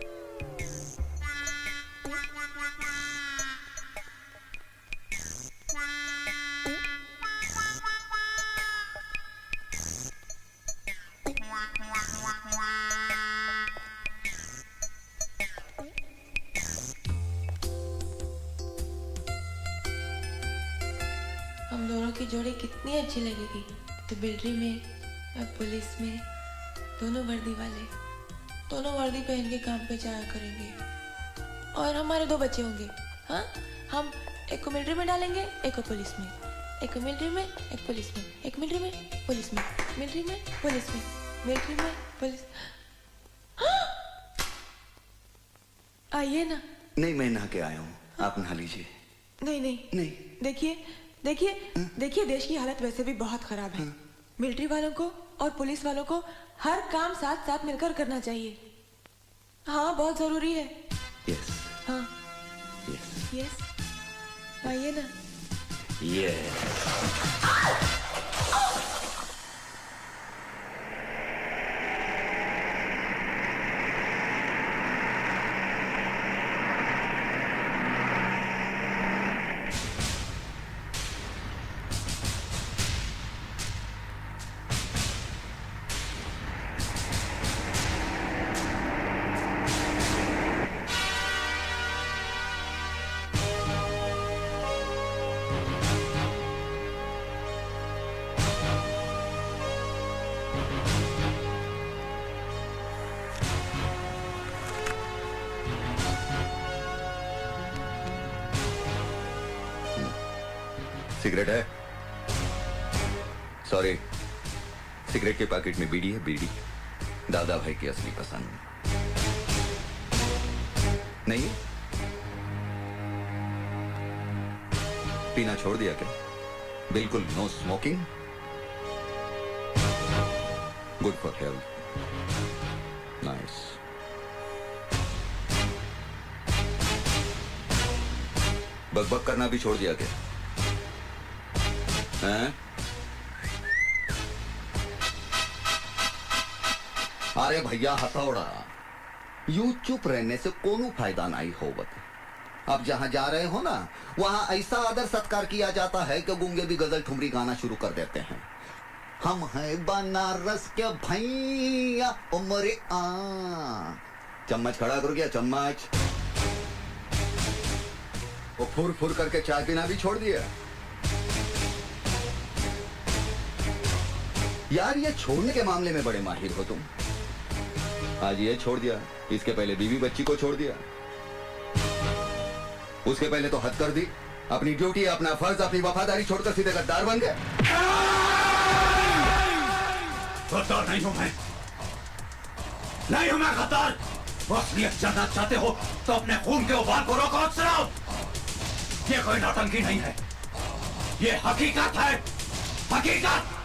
हम दोनों की जोड़ी कितनी अच्छी लगेगी। तो मिलिट्री में और पुलिस में, दोनों वर्दी वाले, दोनों वर्दी पहन के काम पे जाया करेंगे। और हमारे 2 बच्चे होंगे। हाँ, हम एक को मिलिट्री में डालेंगे, एक को पुलिस में। एक को मिलिट्री में, एक पुलिस में। एक मिलिट्री में, पुलिस में। मिलिट्री में, पुलिस में। मिलिट्री में, पुलिस। आइए ना। नहीं, मैं नहा के आया हूँ, आप नहा लीजिए। नहीं नहीं नहीं। देखिए देखिए देखिए, देश की हालत वैसे भी बहुत खराब है। मिलिट्री वालों को और पुलिस वालों को हर काम साथ साथ मिलकर करना चाहिए। हाँ, बहुत जरूरी है। यस। हाँ यस यस, आइए ना। यस। सिगरेट है? सॉरी, सिगरेट के पैकेट में बीड़ी है, बीड़ी। दादा भाई की असली पसंद नहीं है? पीना छोड़ दिया क्या? बिल्कुल no smoking? Good for health. Nice. बकबक करना भी छोड़ दिया क्या? हैं? अरे भैया हथौड़ा, यूं चुप रहने से कोनो फायदा नहीं होवत। अब जहां जा रहे हो ना, वहां ऐसा आदर सत्कार किया जाता है कि गूंगे भी गजल ठुमरी गाना शुरू कर देते हैं। हम हैं बनारस के भैया उमरे आ। चम्मच खड़ा करो क्या? चम्मच। वो फुर फुर करके चाय पीना भी छोड़ दिया। यार ये छोड़ने के मामले में बड़े माहिर हो तुम। आज ये छोड़ दिया, इसके पहले बीवी बच्ची को छोड़ दिया, उसके पहले तो हद कर दी। अपनी ड्यूटी, अपना फर्ज, अपनी वफादारी छोड़कर सीधे गद्दार बन गए। गद्दार नहीं हूं मैं, नहीं हूं मैं गद्दार। असलियत जानना चाहते हो तो अपने खून के उबाल को रोको और सुनाओ। ये कोई नौटंकी नहीं है, ये हकीकत है, हकीकत।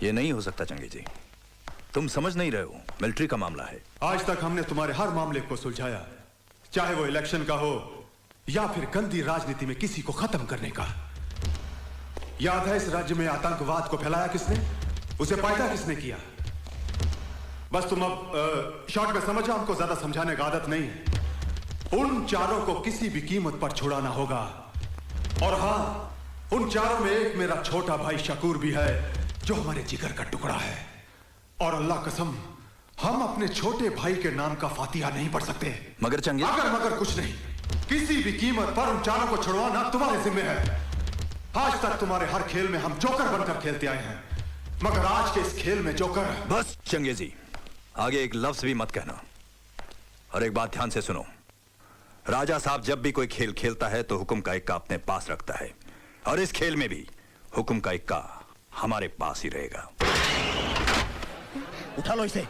ये नहीं हो सकता चंगे जी, तुम समझ नहीं रहे हो, मिलिट्री का मामला है। आज तक हमने तुम्हारे हर मामले को सुलझाया, चाहे वो इलेक्शन का हो या फिर गंदी राजनीति में किसी को खत्म करने का। याद है इस राज्य में आतंकवाद को फैलाया किसने, उसे पैदा किसने किया? बस तुम अब शॉर्ट में समझो, हमको ज्यादा समझाने का आदत नहीं है। उन चारों को किसी भी कीमत पर छुड़ाना होगा। और हाँ, उन चारों में एक मेरा छोटा भाई शकूर भी है, जो हमारे जिगर का टुकड़ा है। और अल्लाह कसम, हम अपने छोटे भाई के नाम का फातिहा नहीं पढ़ सकते। मगर चंगेज, अगर मगर कुछ नहीं, किसी भी कीमत पर उन चारों को छुड़वाना तुम्हारे जिम्मे है। आज तक तुम्हारे हर खेल में हम जोकर बनकर खेलते आए हैं, मगर आज के इस खेल में जोकर। बस चंगेजी, आगे एक लफ्ज भी मत कहना। और एक बात ध्यान से सुनो, राजा साहब जब भी कोई खेल खेलता है तो हुक्म का इक्का अपने पास रखता है, और इस खेल में भी हुक्म का इक्का हमारे पास ही रहेगा। उठा लो इसे।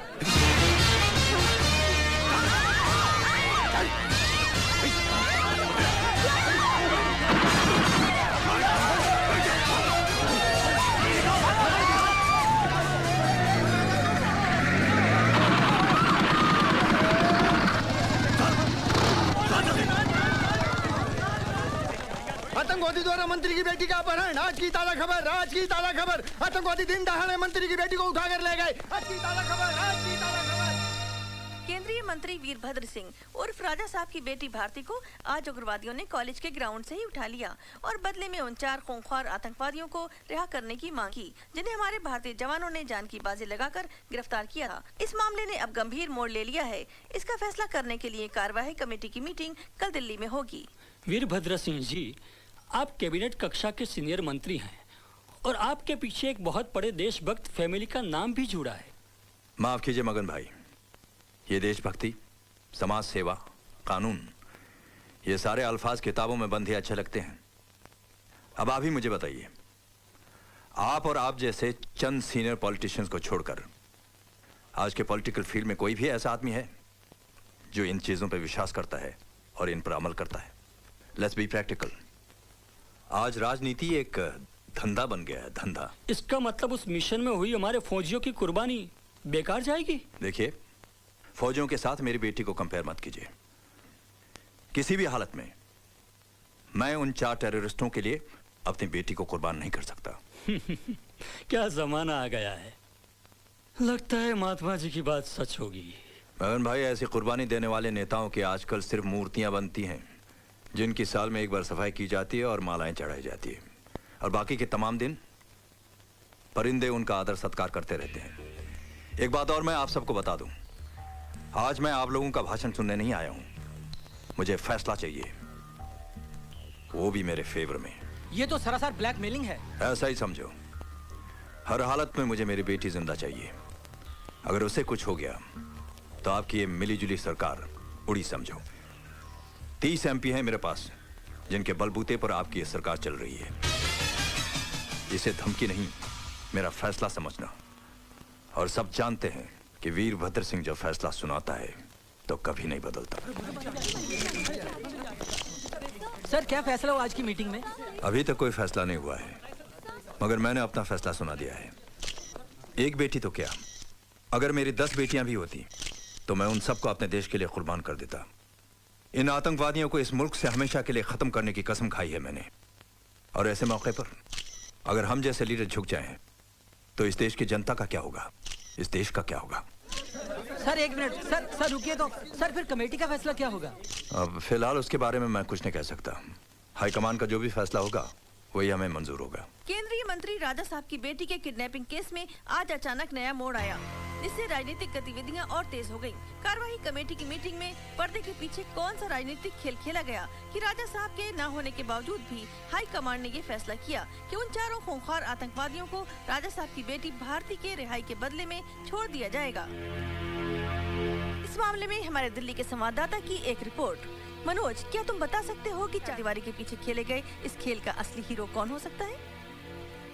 आतंकवादी द्वारा मंत्री की बेटी का अपहरण, आज की ताजा खबर, आज की ताजा खबर। आतंकवादी दिन दहाड़े मंत्री की बेटी को उठाकर ले गए, आज की ताजा खबर, आज की ताजा खबर। केंद्रीय मंत्री वीरभद्र सिंह उर्फ राजा साहब की बेटी भारती को आज उग्रवादियों ने कॉलेज के ग्राउंड से ही उठा लिया और बदले में उन 4 खूंखार आतंकवादियों को रिहा करने की मांग की, जिन्हें हमारे भारतीय जवानों ने जान की बाजी लगाकर गिरफ्तार किया था। इस मामले ने अब गंभीर मोड़ ले लिया है। इसका फैसला करने के लिए कार्यवाही कमेटी की मीटिंग कल दिल्ली में होगी। वीरभद्र सिंह जी, आप कैबिनेट कक्षा के सीनियर मंत्री हैं और आपके पीछे एक बहुत बड़े देशभक्त फैमिली का नाम भी जुड़ा है। माफ कीजिए मगन भाई, ये देशभक्ति, समाज सेवा, कानून, ये सारे अल्फाज किताबों में बंद ही अच्छे लगते हैं। अब आप ही मुझे बताइए, आप और आप जैसे चंद सीनियर पॉलिटिशियंस को छोड़कर आज के पॉलिटिकल फील्ड में कोई भी ऐसा आदमी है जो इन चीजों पर विश्वास करता है और इन पर अमल करता है? Let's be practical. आज राजनीति एक धंधा बन गया है, धंधा। इसका मतलब उस मिशन में हुई हमारे फौजियों की कुर्बानी बेकार जाएगी? देखिए, फौजियों के साथ मेरी बेटी को कंपेयर मत कीजिए। किसी भी हालत में मैं उन 4 टेररिस्टों के लिए अपनी बेटी को कुर्बान नहीं कर सकता। क्या जमाना आ गया है, लगता है महात्मा जी की बात सच होगी। मगन भाई, ऐसी कुर्बानी देने वाले नेताओं की आजकल सिर्फ मूर्तियां बनती हैं, जिनकी साल में एक बार सफाई की जाती है और मालाएं चढ़ाई जाती है, और बाकी के तमाम दिन परिंदे उनका आदर सत्कार करते रहते हैं। एक बात और मैं आप सबको बता दूं, आज मैं आप लोगों का भाषण सुनने नहीं आया हूं, मुझे फैसला चाहिए, वो भी मेरे फेवर में। ये तो सरासर ब्लैकमेलिंग है। ऐसा ही समझो। हर हालत में मुझे मेरी बेटी जिंदा चाहिए। अगर उसे कुछ हो गया तो आपकी ये मिलीजुली सरकार उड़ी समझो। 30 MP हैं मेरे पास, जिनके बलबूते पर आपकी ये सरकार चल रही है। इसे धमकी नहीं, मेरा फैसला समझना। और सब जानते हैं कि वीरभद्र सिंह जब फैसला सुनाता है तो कभी नहीं बदलता। सर, क्या फैसला हुआ आज की मीटिंग में? अभी तक कोई फैसला नहीं हुआ है, मगर मैंने अपना फैसला सुना दिया है। एक बेटी तो क्या, अगर मेरी 10 बेटियां भी होती तो मैं उन सबको अपने देश के लिए कुर्बान कर देता। इन आतंकवादियों को इस मुल्क से हमेशा के लिए खत्म करने की कसम खाई है मैंने। और ऐसे मौके पर अगर हम जैसे लीडर झुक जाएं तो इस देश की जनता का क्या होगा, इस देश का क्या होगा? सर एक मिनट, सर रुकिए तो। सर फिर कमेटी का फैसला क्या होगा? अब फिलहाल उसके बारे में मैं कुछ नहीं कह सकता। हाईकमान का जो भी फैसला होगा वही हमें मंजूर होगा। केंद्रीय मंत्री राजा साहब की बेटी के किडनैपिंग केस में आज अचानक नया मोड़ आया, जिससे राजनीतिक गतिविधियां और तेज हो गयी। कार्यवाही कमेटी की मीटिंग में पर्दे के पीछे कौन सा राजनीतिक खेल खेला गया कि राजा साहब के न होने के बावजूद भी हाई कमांड ने ये फैसला किया कि उन 4 खूंखार आतंकवादियों को राजा साहब की बेटी भारती के रिहाई के बदले में छोड़ दिया जाएगा। इस मामले में हमारे दिल्ली के संवाददाता की एक रिपोर्ट। मनोज, क्या तुम बता सकते हो कि चारदीवारी के पीछे खेले गए इस खेल का असली हीरो कौन हो सकता है?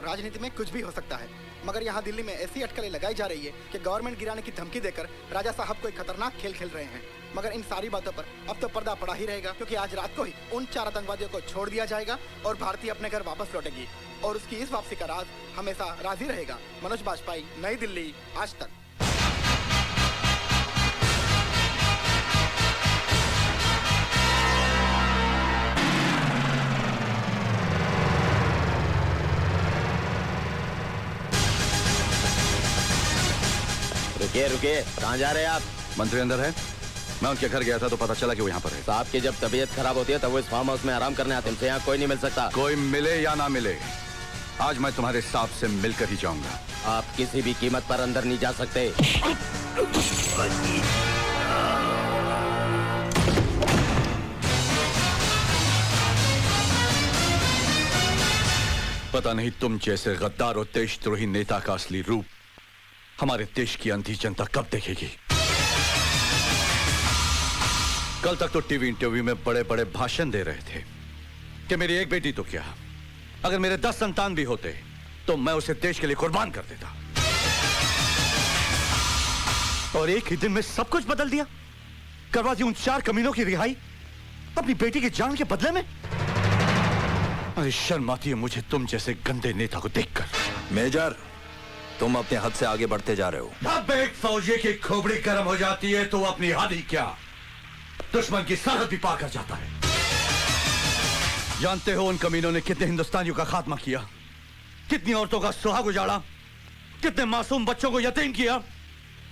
राजनीति में कुछ भी हो सकता है, मगर यहाँ दिल्ली में ऐसी अटकलें लगाई जा रही है कि गवर्नमेंट गिराने की धमकी देकर राजा साहब कोई खतरनाक खेल खेल रहे हैं। मगर इन सारी बातों पर अब तो पर्दा पड़ा ही रहेगा, क्योंकि आज रात को ही उन 4 आतंकवादियों को छोड़ दिया जाएगा और भारती अपने घर वापस लौटेगी और उसकी इस वापसी का राज हमेशा राज ही रहेगा। मनोज बाजपेयी, नई दिल्ली, आज तक। रुकिए रुकिए, कहाँ जा रहे हैं आप? मंत्री अंदर है। मैं उनके घर गया था तो पता चला कि वो यहाँ पर है। साहब की जब तबीयत खराब होती है तब वो इस फार्म हाउस में आराम करने आते हैं। यहाँ कोई नहीं मिल सकता। कोई मिले या ना मिले, आज मैं तुम्हारे साहब से मिलकर ही जाऊंगा। आप किसी भी कीमत पर अंदर नहीं जा सकते। पता नहीं तुम जैसे गद्दार और देशद्रोही नेता का असली रूप हमारे देश की अंधी जनता कब देखेगी। कल तक तो टीवी इंटरव्यू में बड़े बड़े भाषण दे रहे थे कि मेरी एक बेटी तो क्या, अगर मेरे 10 संतान भी होते तो मैं उसे देश के लिए कुर्बान कर देता। और एक ही दिन में सब कुछ बदल दिया, करवा दी उन 4 कमीनों की रिहाई अपनी बेटी की जान के बदले में। अरे शर्म आती है मुझे तुम जैसे गंदे नेता को देखकर। मेजर, तुम अपने हद से आगे बढ़ते जा रहे हो। अब एक फौजी की खोपड़ी गर्म हो जाती है तो अपनी हद ही क्या, दुश्मन की सरहद भी पार कर जाता है। जानते हो उन कमीनों ने कितने हिंदुस्तानियों का खात्मा किया, कितनी औरतों का सुहाग उजाड़ा, कितने मासूम बच्चों को यतीम किया।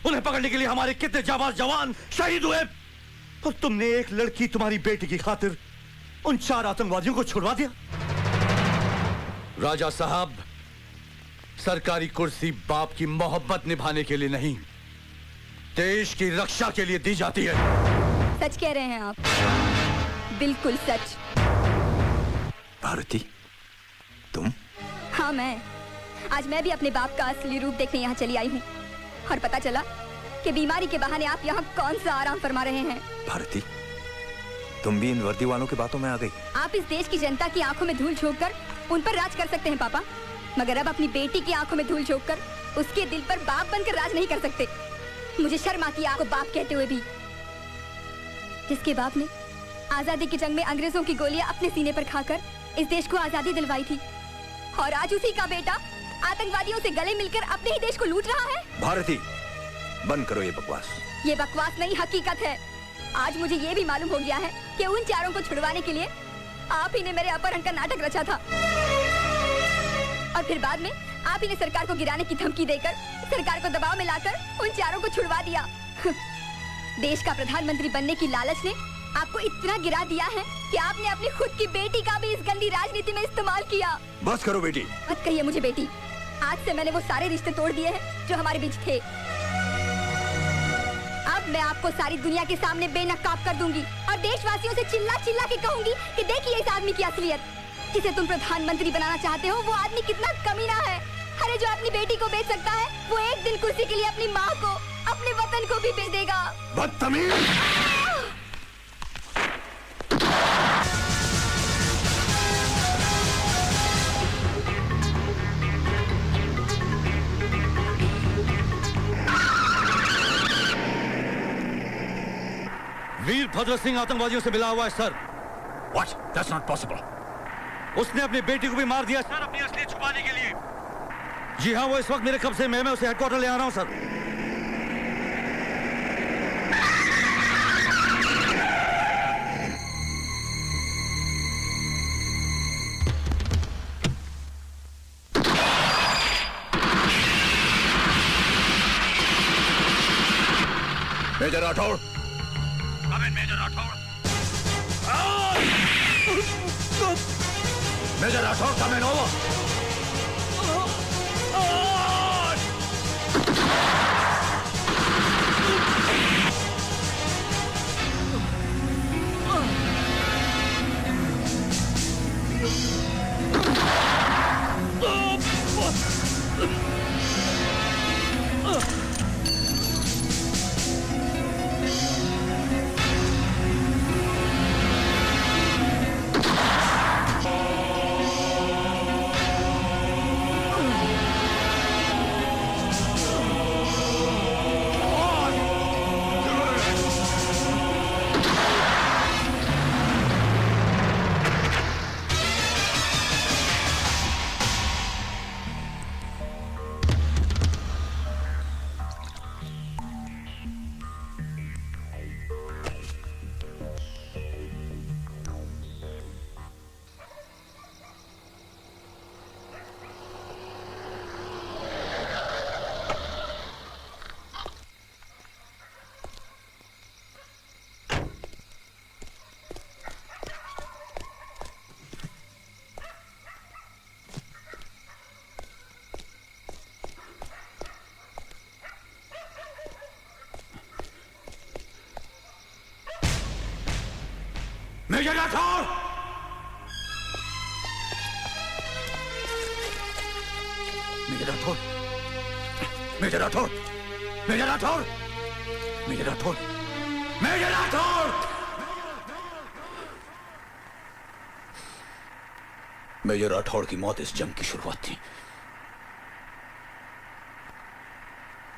उन्हें पकड़ने के लिए हमारे कितने जाबाज जवान शहीद हुए, और तुमने एक लड़की तुम्हारी बेटी की खातिर उन 4 आतंकवादियों को छुड़वा दिया। राजा साहब, सरकारी कुर्सी बाप की मोहब्बत निभाने के लिए नहीं, देश की रक्षा के लिए दी जाती है। सच कह रहे हैं आप, बिल्कुल सच। भारती, तुम? हाँ मैं। आज मैं भी अपने बाप का असली रूप देखने यहाँ चली आई हूँ, और पता चला कि बीमारी के बहाने आप यहाँ कौन सा आराम फरमा रहे हैं। भारती, तुम भी इन वर्दी वालों की बातों में आ गई। आप इस देश की जनता की आंखों में धूल झोंक कर उन पर राज कर सकते हैं पापा, मगर अब अपनी बेटी की आंखों में धूल झोंक कर उसके दिल पर बाप बनकर राज नहीं कर सकते। मुझे शर्म आती है आपको बाप कहते हुए भी, जिसके बाप ने आजादी की जंग में अंग्रेजों की गोलियां अपने सीने पर खाकर इस देश को आजादी दिलवाई थी, और आज उसी का बेटा आतंकवादियों से गले मिलकर अपने ही देश को लूट रहा है। भारती, बंद करो ये बकवास। ये बकवास नहीं, हकीकत है। आज मुझे ये भी मालूम हो गया है कि उन 4 को छुड़वाने के लिए आप ही ने मेरे अपहरण का नाटक रचा था, और फिर बाद में आप ही ने सरकार को गिराने की धमकी देकर सरकार को दबाव में लाकर उन 4 को छुड़वा दिया। देश का प्रधानमंत्री बनने की लालच ने आपको इतना गिरा दिया है कि आपने अपनी खुद की बेटी का भी इस गंदी राजनीति में इस्तेमाल किया। बस करो बेटी। मत कहिए मुझे बेटी, आज से मैंने वो सारे रिश्ते तोड़ दिए हैं जो हमारे बीच थे। अब मैं आपको सारी दुनिया के सामने बेनकाब कर दूंगी और देशवासियों से चिल्ला चिल्ला के कहूंगी कि देखिए इस आदमी की असलियत। जिसे तुम प्रधानमंत्री बनाना चाहते हो वो आदमी कितना कमीना है। अरे जो अपनी बेटी को बेच सकता है वो एक दिन कुर्सी के लिए अपनी माँ को, अपने वतन को भी बेच देगा। बदतमीज! वीरभद्र सिंह आतंकवादियों से मिला हुआ है sir. What? That's not possible. उसने अपनी बेटी को भी मार दिया सर, अपनी असलियत छुपाने के लिए। जी हाँ, वो इस वक्त मेरे कब्जे में, मैं उसे हेडक्वार्टर ले आ रहा हूँ sir. Major Rathore. Major Rathore. Major Rathore, come in, over. Major Rathore! Major Rathore! Major Rathore! Major Rathore! Major Rathore! Major Rathore! Major Rathore की मौत इस जंग की शुरुआत थी।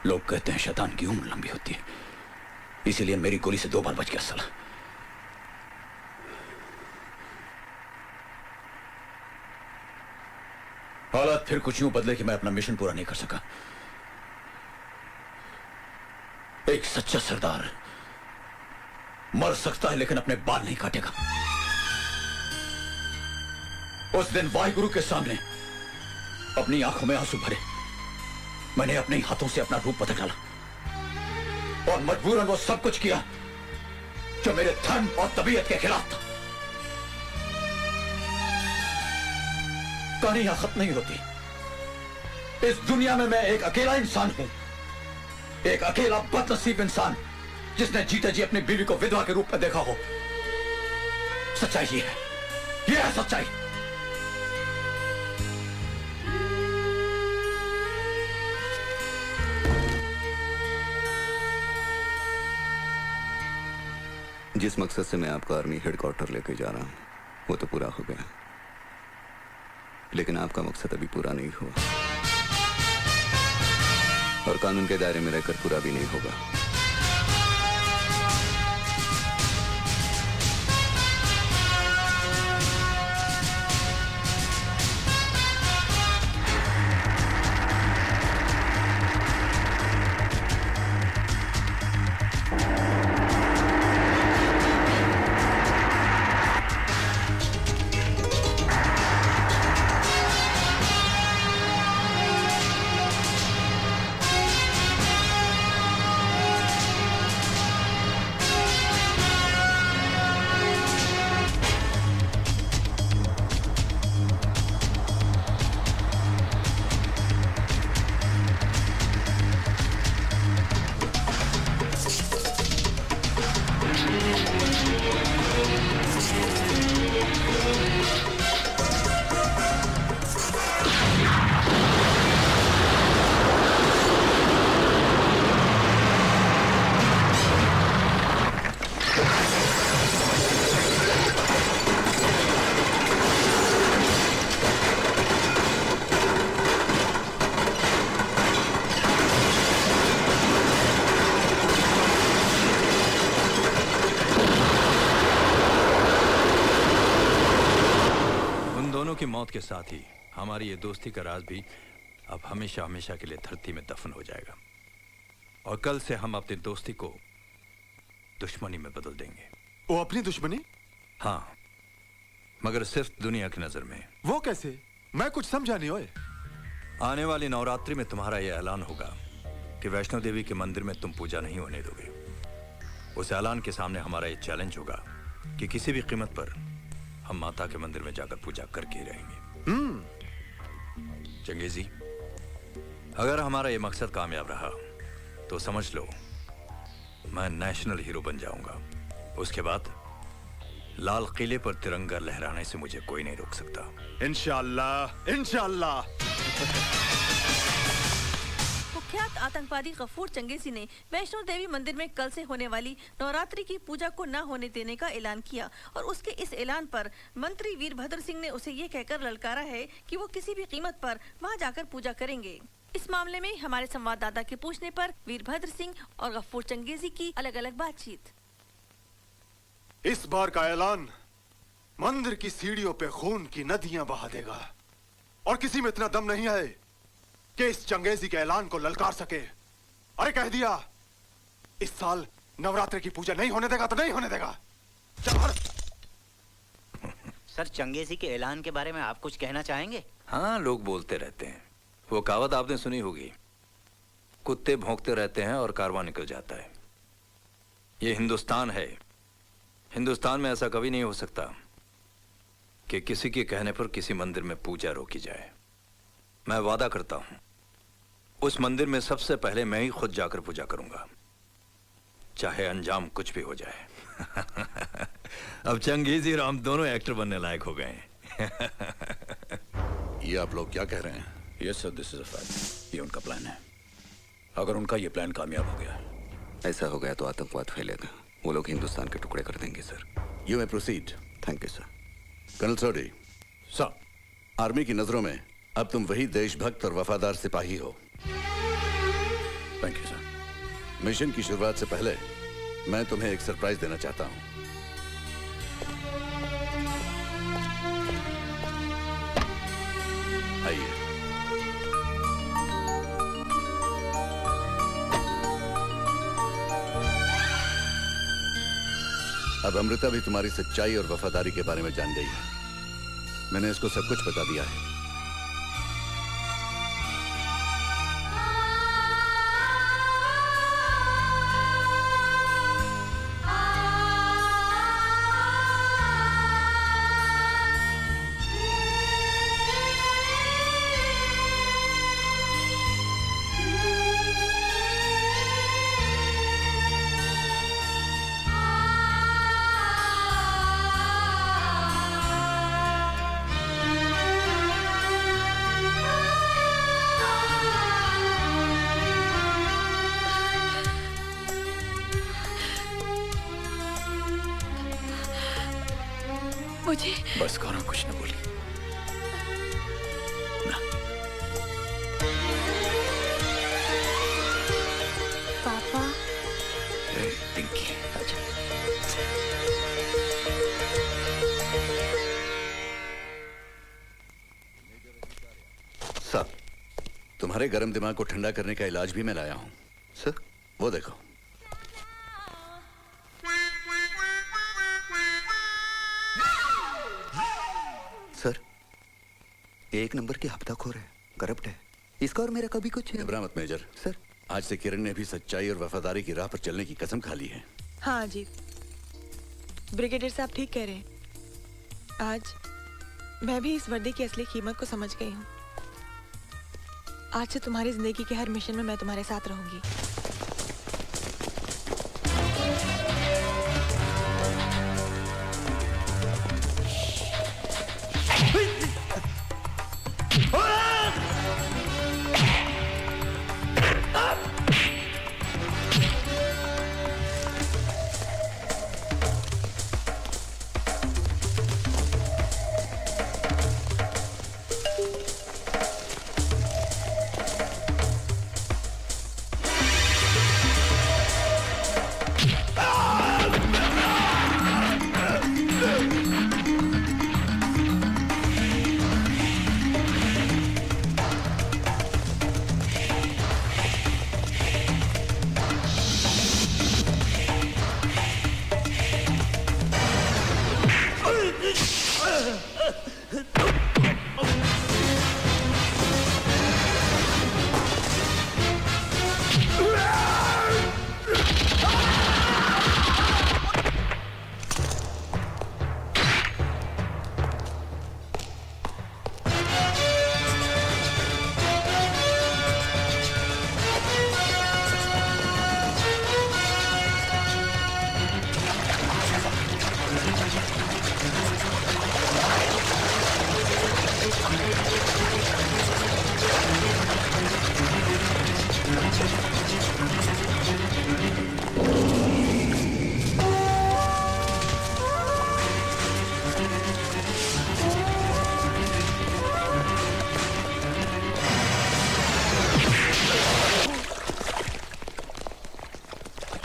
लोग कहते हैं शैतान की उम्र लंबी होती है, इसीलिए मेरी गोली से 2 बार बच गया साला। हालात फिर कुछ यूं बदले कि मैं अपना मिशन पूरा नहीं कर सका। एक सच्चा सरदार मर सकता है लेकिन अपने बाल नहीं काटेगा। उस दिन वाहिगुरु के सामने अपनी आंखों में आंसू भरे मैंने अपने हाथों से अपना रूप बदल डाला और मजबूरन वो सब कुछ किया जो मेरे धर्म और तबीयत के खिलाफ था। कहानी यहां खत्म नहीं होती। इस दुनिया में मैं एक अकेला इंसान हूं, एक अकेला बदनसीब इंसान जिसने जीते जी अपनी बीवी को विधवा के रूप में देखा हो। सच्चाई ये है सच्चाई। जिस मकसद से मैं आपका आर्मी हेडक्वार्टर लेके जा रहा हूं वो तो पूरा हो गया, लेकिन आपका मकसद अभी पूरा नहीं हुआ और कानून के दायरे में रहकर पूरा भी नहीं होगा। की मौत के साथ ही हमारी ये दोस्ती का राज भी अब हमेशा हमेशा के लिए धरती में दफन हो जाएगा और कल से हम अपनी दोस्ती को दुश्मनी में बदल देंगे। वो अपनी दुश्मनी? हाँ, मगर सिर्फ दुनिया की नजर में। वो कैसे? मैं कुछ समझा नहीं। ओए, आने वाली नवरात्रि में तुम्हारा यह ऐलान होगा कि वैष्णो देवी के मंदिर में तुम पूजा नहीं होने दोगे। उस ऐलान के सामने हमारा यह चैलेंज होगा कि किसी भी कीमत पर हम माता के मंदिर में जाकर पूजा करके ही रहेंगे। चंगेजी, अगर हमारा यह मकसद कामयाब रहा तो समझ लो मैं नेशनल हीरो बन जाऊंगा। उसके बाद लाल किले पर तिरंगा लहराने से मुझे कोई नहीं रोक सकता। इंशाअल्लाह, इंशाअल्लाह। कुख्यात आतंकवादी गफूर चंगेजी ने वैष्णो देवी मंदिर में कल से होने वाली नवरात्रि की पूजा को न होने देने का ऐलान किया और उसके इस ऐलान पर मंत्री वीरभद्र सिंह ने उसे ये कहकर ललकारा है कि वो किसी भी कीमत पर वहां जाकर पूजा करेंगे। इस मामले में हमारे संवाददाता के पूछने पर वीरभद्र सिंह और गफूर चंगेजी की अलग अलग बातचीत। इस बार का ऐलान मंदिर की सीढ़ियों पे खून की नदियां बहा देगा और किसी में इतना दम नहीं है कि इस चंगेजी के ऐलान को ललकार सके। अरे कह दिया, इस साल नवरात्रि की पूजा नहीं होने देगा तो नहीं होने देगा। सर, चंगेजी के ऐलान के बारे में आप कुछ कहना चाहेंगे? हाँ, लोग बोलते रहते हैं। वो कहावत आपने सुनी होगी, कुत्ते भौंकते रहते हैं और कारवां निकल जाता है। ये हिंदुस्तान है। हिंदुस्तान में ऐसा कभी नहीं हो सकता कि किसी के कहने पर किसी मंदिर में पूजा रोकी जाए। मैं वादा करता हूं उस मंदिर में सबसे पहले मैं ही खुद जाकर पूजा करूंगा, चाहे अंजाम कुछ भी हो जाए। अब चंगेजी और हम दोनों एक्टर बनने लायक हो गए हैं। ये आप लोग क्या कह रहे हैं? Yes sir, this is a fact. ये उनका प्लान है। अगर उनका ये प्लान कामयाब हो गया, ऐसा हो गया तो आतंकवाद फैलेगा। वो लोग हिंदुस्तान के टुकड़े कर देंगे sir. You may proceed. Thank you sir. Colonel Sodhi, sir, army की नजरों में अब तुम वही देशभक्त और वफादार सिपाही हो। Thank you sir. मिशन की शुरुआत से पहले मैं तुम्हें एक सरप्राइज देना चाहता हूं। आइए। अब अमृता भी तुम्हारी सच्चाई और वफादारी के बारे में जान गई है। मैंने इसको सब कुछ बता दिया है। मुझे बस करो, कुछ न बोली। पापा, पिंकी, अच्छा। साहब, तुम्हारे गर्म दिमाग को ठंडा करने का इलाज भी मैं लाया हूं। सर, वो देखो। सर, एक नंबर की हफ्ताखोर है, करप्ट है। इसका और मेरा कभी कुछ घबरा मत मेजर। सर, आज से किरण ने भी सच्चाई और वफादारी की राह पर चलने की कसम खा ली है। हाँ जी, ब्रिगेडियर साहब ठीक कह रहे हैं। आज मैं भी इस वर्दी की असली कीमत को समझ गई हूँ। आज से तुम्हारी जिंदगी के हर मिशन में मैं तुम्हारे साथ रहूंगी।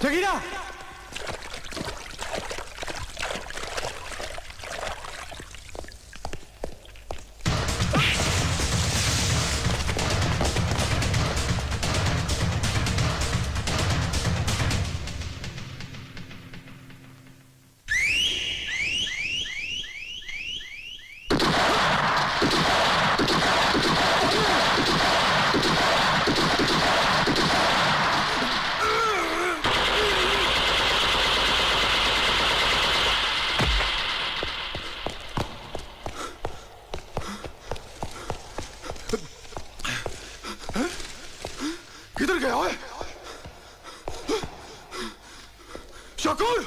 जगीरा, किधर गया है? शकूर!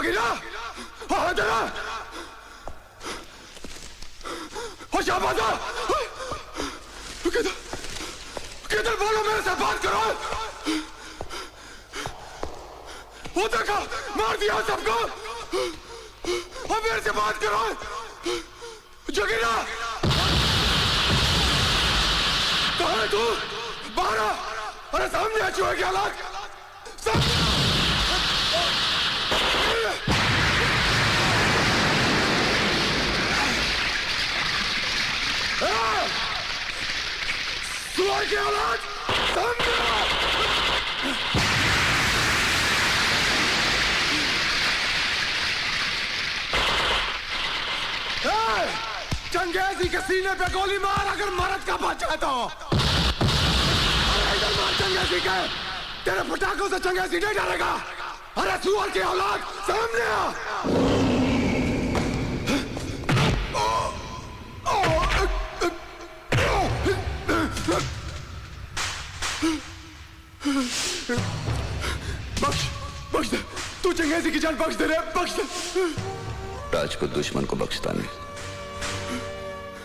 जोगीरा तेरा शाहबाजा किधर किधर बोलो, मेरे से बात करो। वो देखा, मार दिया सबको। अब मेरे से बात करो जोगीरा। कहाँ है तू? बाहर आ। अरे सामने आ, चूहे की औलाद। सुअर की औलाद, सामने आ। चंगेजी के सीने पे गोली मार, अगर मरद का बचा है तो। अरे इधर मार चंगेजी के, तेरे पटाखों से चंगेजी नहीं डरेगा। अरे सुअर की औलाद, सामने आ। बख्श बख्श दे, तू चंगेजी की जान बख्श दे रे, बख्श दे। राज को दुश्मन को बख्शता नहीं,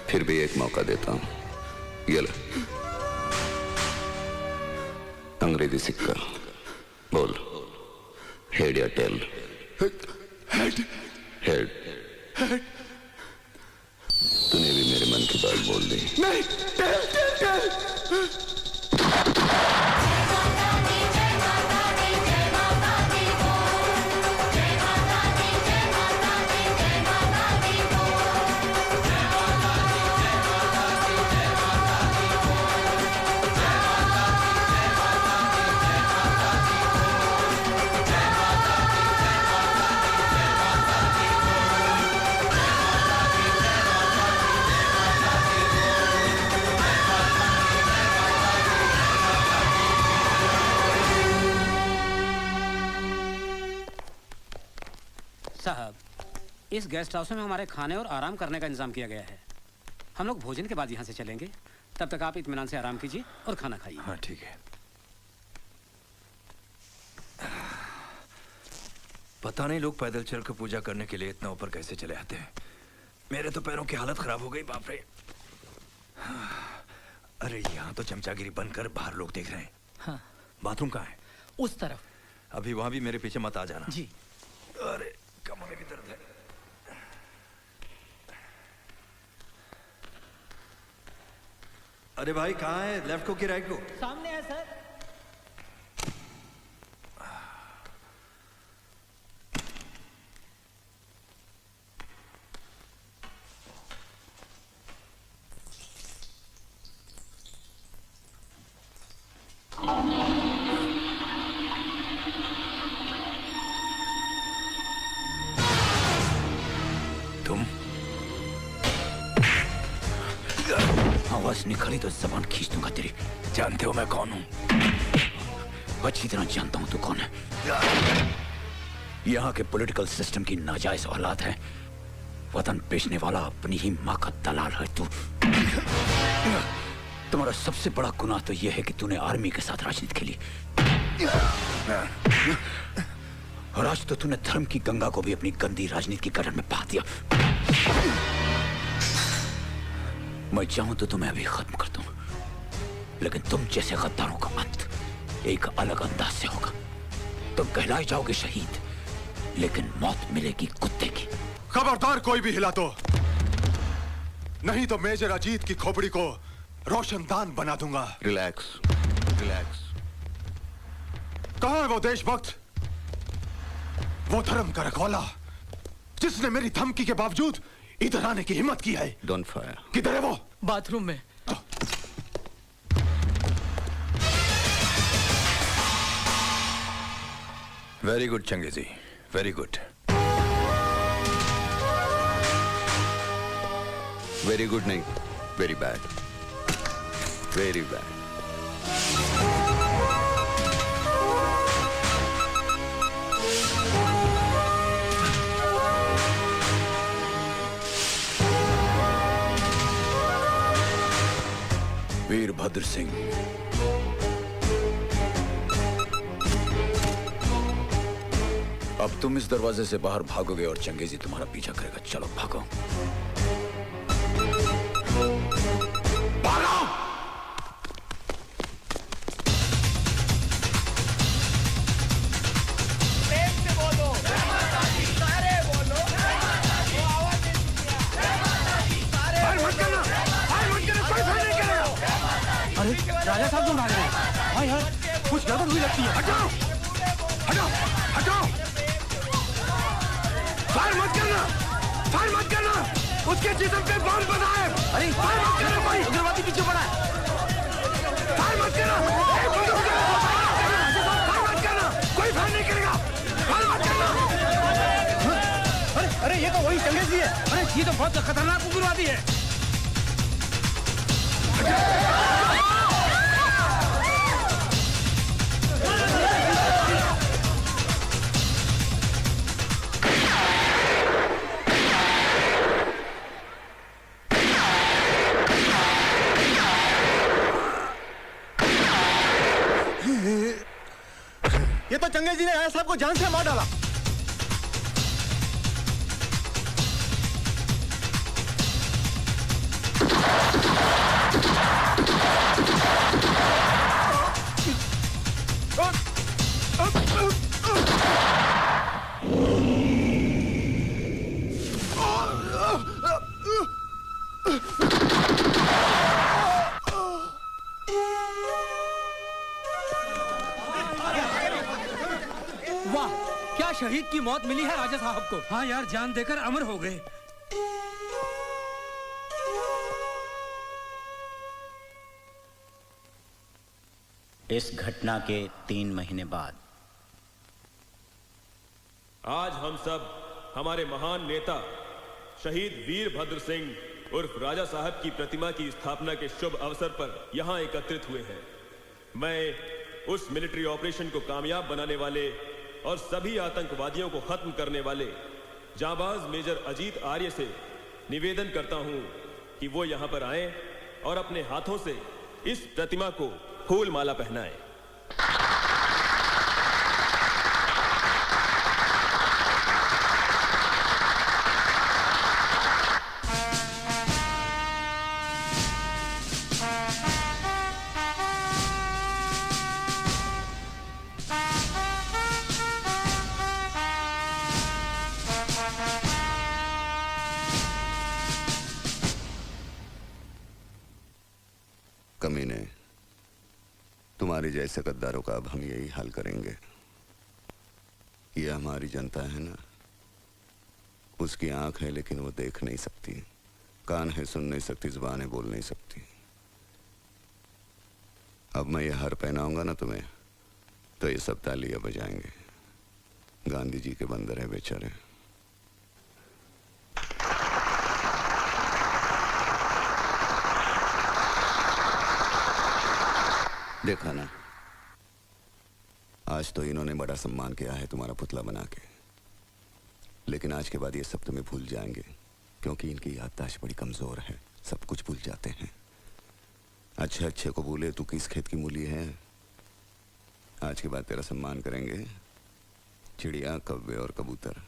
फिर भी एक मौका देता हूं। ये ले अंग्रेजी सिक्का, बोल हेड या टेल? हेड। हेड। तूने भी मेरे मन की बात बोल दी। नहीं, टेल टेल टेल। साहब, इस गेस्ट हाउस में हमारे खाने और आराम करने का इंतजाम किया गया है। हम लोग भोजन के बाद यहाँ से चलेंगे, तब तक आप इत्मीनान से आराम कीजिए और खाना खाइए। हाँ ठीक है। पता नहीं लोग पैदल चलकर पूजा करने के लिए इतना ऊपर कैसे चले आते हैं। मेरे तो पैरों की हालत खराब हो गई, बाप रे। अरे यहाँ तो चमचागिरी बनकर बाहर लोग देख रहे हैं। हाँ। बाथरूम कहाँ है? उस तरफ। अभी वहां भी मेरे पीछे मत आ जाना। जी। अरे कमर में भी दर्द है। अरे भाई कहाँ है, लेफ्ट को कि राइट को? सामने है सर। आवाज निकाली तो जबान खींच दूंगा तेरी। जानते हो मैं कौन हूं? अच्छी तरह जानता हूं तू कौन है। यहाँ के पॉलिटिकल सिस्टम की नाजायज औलाद है। वतन बेचने वाला, अपनी ही माँ का दलाल है तू। तुम्हारा सबसे बड़ा गुनाह तो यह है कि तूने आर्मी के साथ राजनीति खेली। और आज तो तूने धर्म की गंगा को भी अपनी गंदी राजनीति की गटर में बहा दिया। मैं चाहूं तो तुम्हें अभी खत्म कर दूं, लेकिन तुम जैसे गद्दारों का अंत एक अलग अंदाज से होगा। तुम कहलाए जाओगे शहीद, लेकिन मौत मिलेगी कुत्ते की। खबरदार कोई भी हिला तो, नहीं तो मेजर अजीत की खोपड़ी को रोशनदान बना दूंगा। Relax, relax. कहां है वो देशभक्त, वो धर्म का रखवाला, जिसने मेरी धमकी के बावजूद इधर आने की हिम्मत की है? Don't fire. किधर है वो? बाथरूम में। Very good Changezi, very good. Very good नहीं, very bad, very bad. Virbhadra Singh, अब तुम इस दरवाजे से बाहर भागोगे और चंगेजी तुम्हारा पीछा करेगा। चलो भागो। भागो! प्रेम से बोलो। सारे बोलो। फायर मत करना, कोई फायर नहीं करेगा। अरे राजा साहब क्यों भाग रहे हैं? हाँ यार, कुछ गड़बड़ हुई लगती है। हटाओ, हटाओ, हटाओ। फायर मत करना, फायर मत करना। उसके जिस्म पे बम बना है। अरे फायर मत करना, कोई उग्रवादी पीछे पड़ा है। फायर मत करना, फायर मत करना, कोई फायर नहीं करेगा। फायर मत करना। अरे ये तो वही चंगेजी है। अरे ये तो बहुत खतरनाक उग्रवादी है। ये तो चंगेजी ने राजा साहब को जान से मार डाला। वाह, क्या शहीद की मौत मिली है राजा साहब को। हाँ यार, जान देकर अमर हो गए। इस घटना के 3 महीने बाद आज हम सब हमारे महान नेता शहीद वीरभद्र सिंह उर्फ राजा साहब की प्रतिमा की स्थापना के शुभ अवसर पर यहां एकत्रित हुए हैं। मैं उस मिलिट्री ऑपरेशन को कामयाब बनाने वाले और सभी आतंकवादियों को खत्म करने वाले जाबाज मेजर अजीत आर्य से निवेदन करता हूं कि वो यहां पर आएं और अपने हाथों से इस प्रतिमा को फूल माला पहनाएं। कमीने, तुम्हारे जैसे गद्दारों का अब हम यही हाल करेंगे। ये हमारी जनता है ना, उसकी आंख है लेकिन वो देख नहीं सकती, कान है सुन नहीं सकती, जुबान है बोल नहीं सकती। अब मैं ये हार पहनाऊंगा ना तुम्हें, तो ये सब तालियां बजाएंगे। गांधी जी के बंदर है बेचारे। देखा ना, आज तो इन्होंने बड़ा सम्मान किया है तुम्हारा पुतला बना के, लेकिन आज के बाद ये सब तुम्हें भूल जाएंगे, क्योंकि इनकी याददाश्त बड़ी कमजोर है, सब कुछ भूल जाते हैं। अच्छे अच्छे को भूले तू किस खेत की मूली है। आज के बाद तेरा सम्मान करेंगे चिड़िया, कौवे और कबूतर।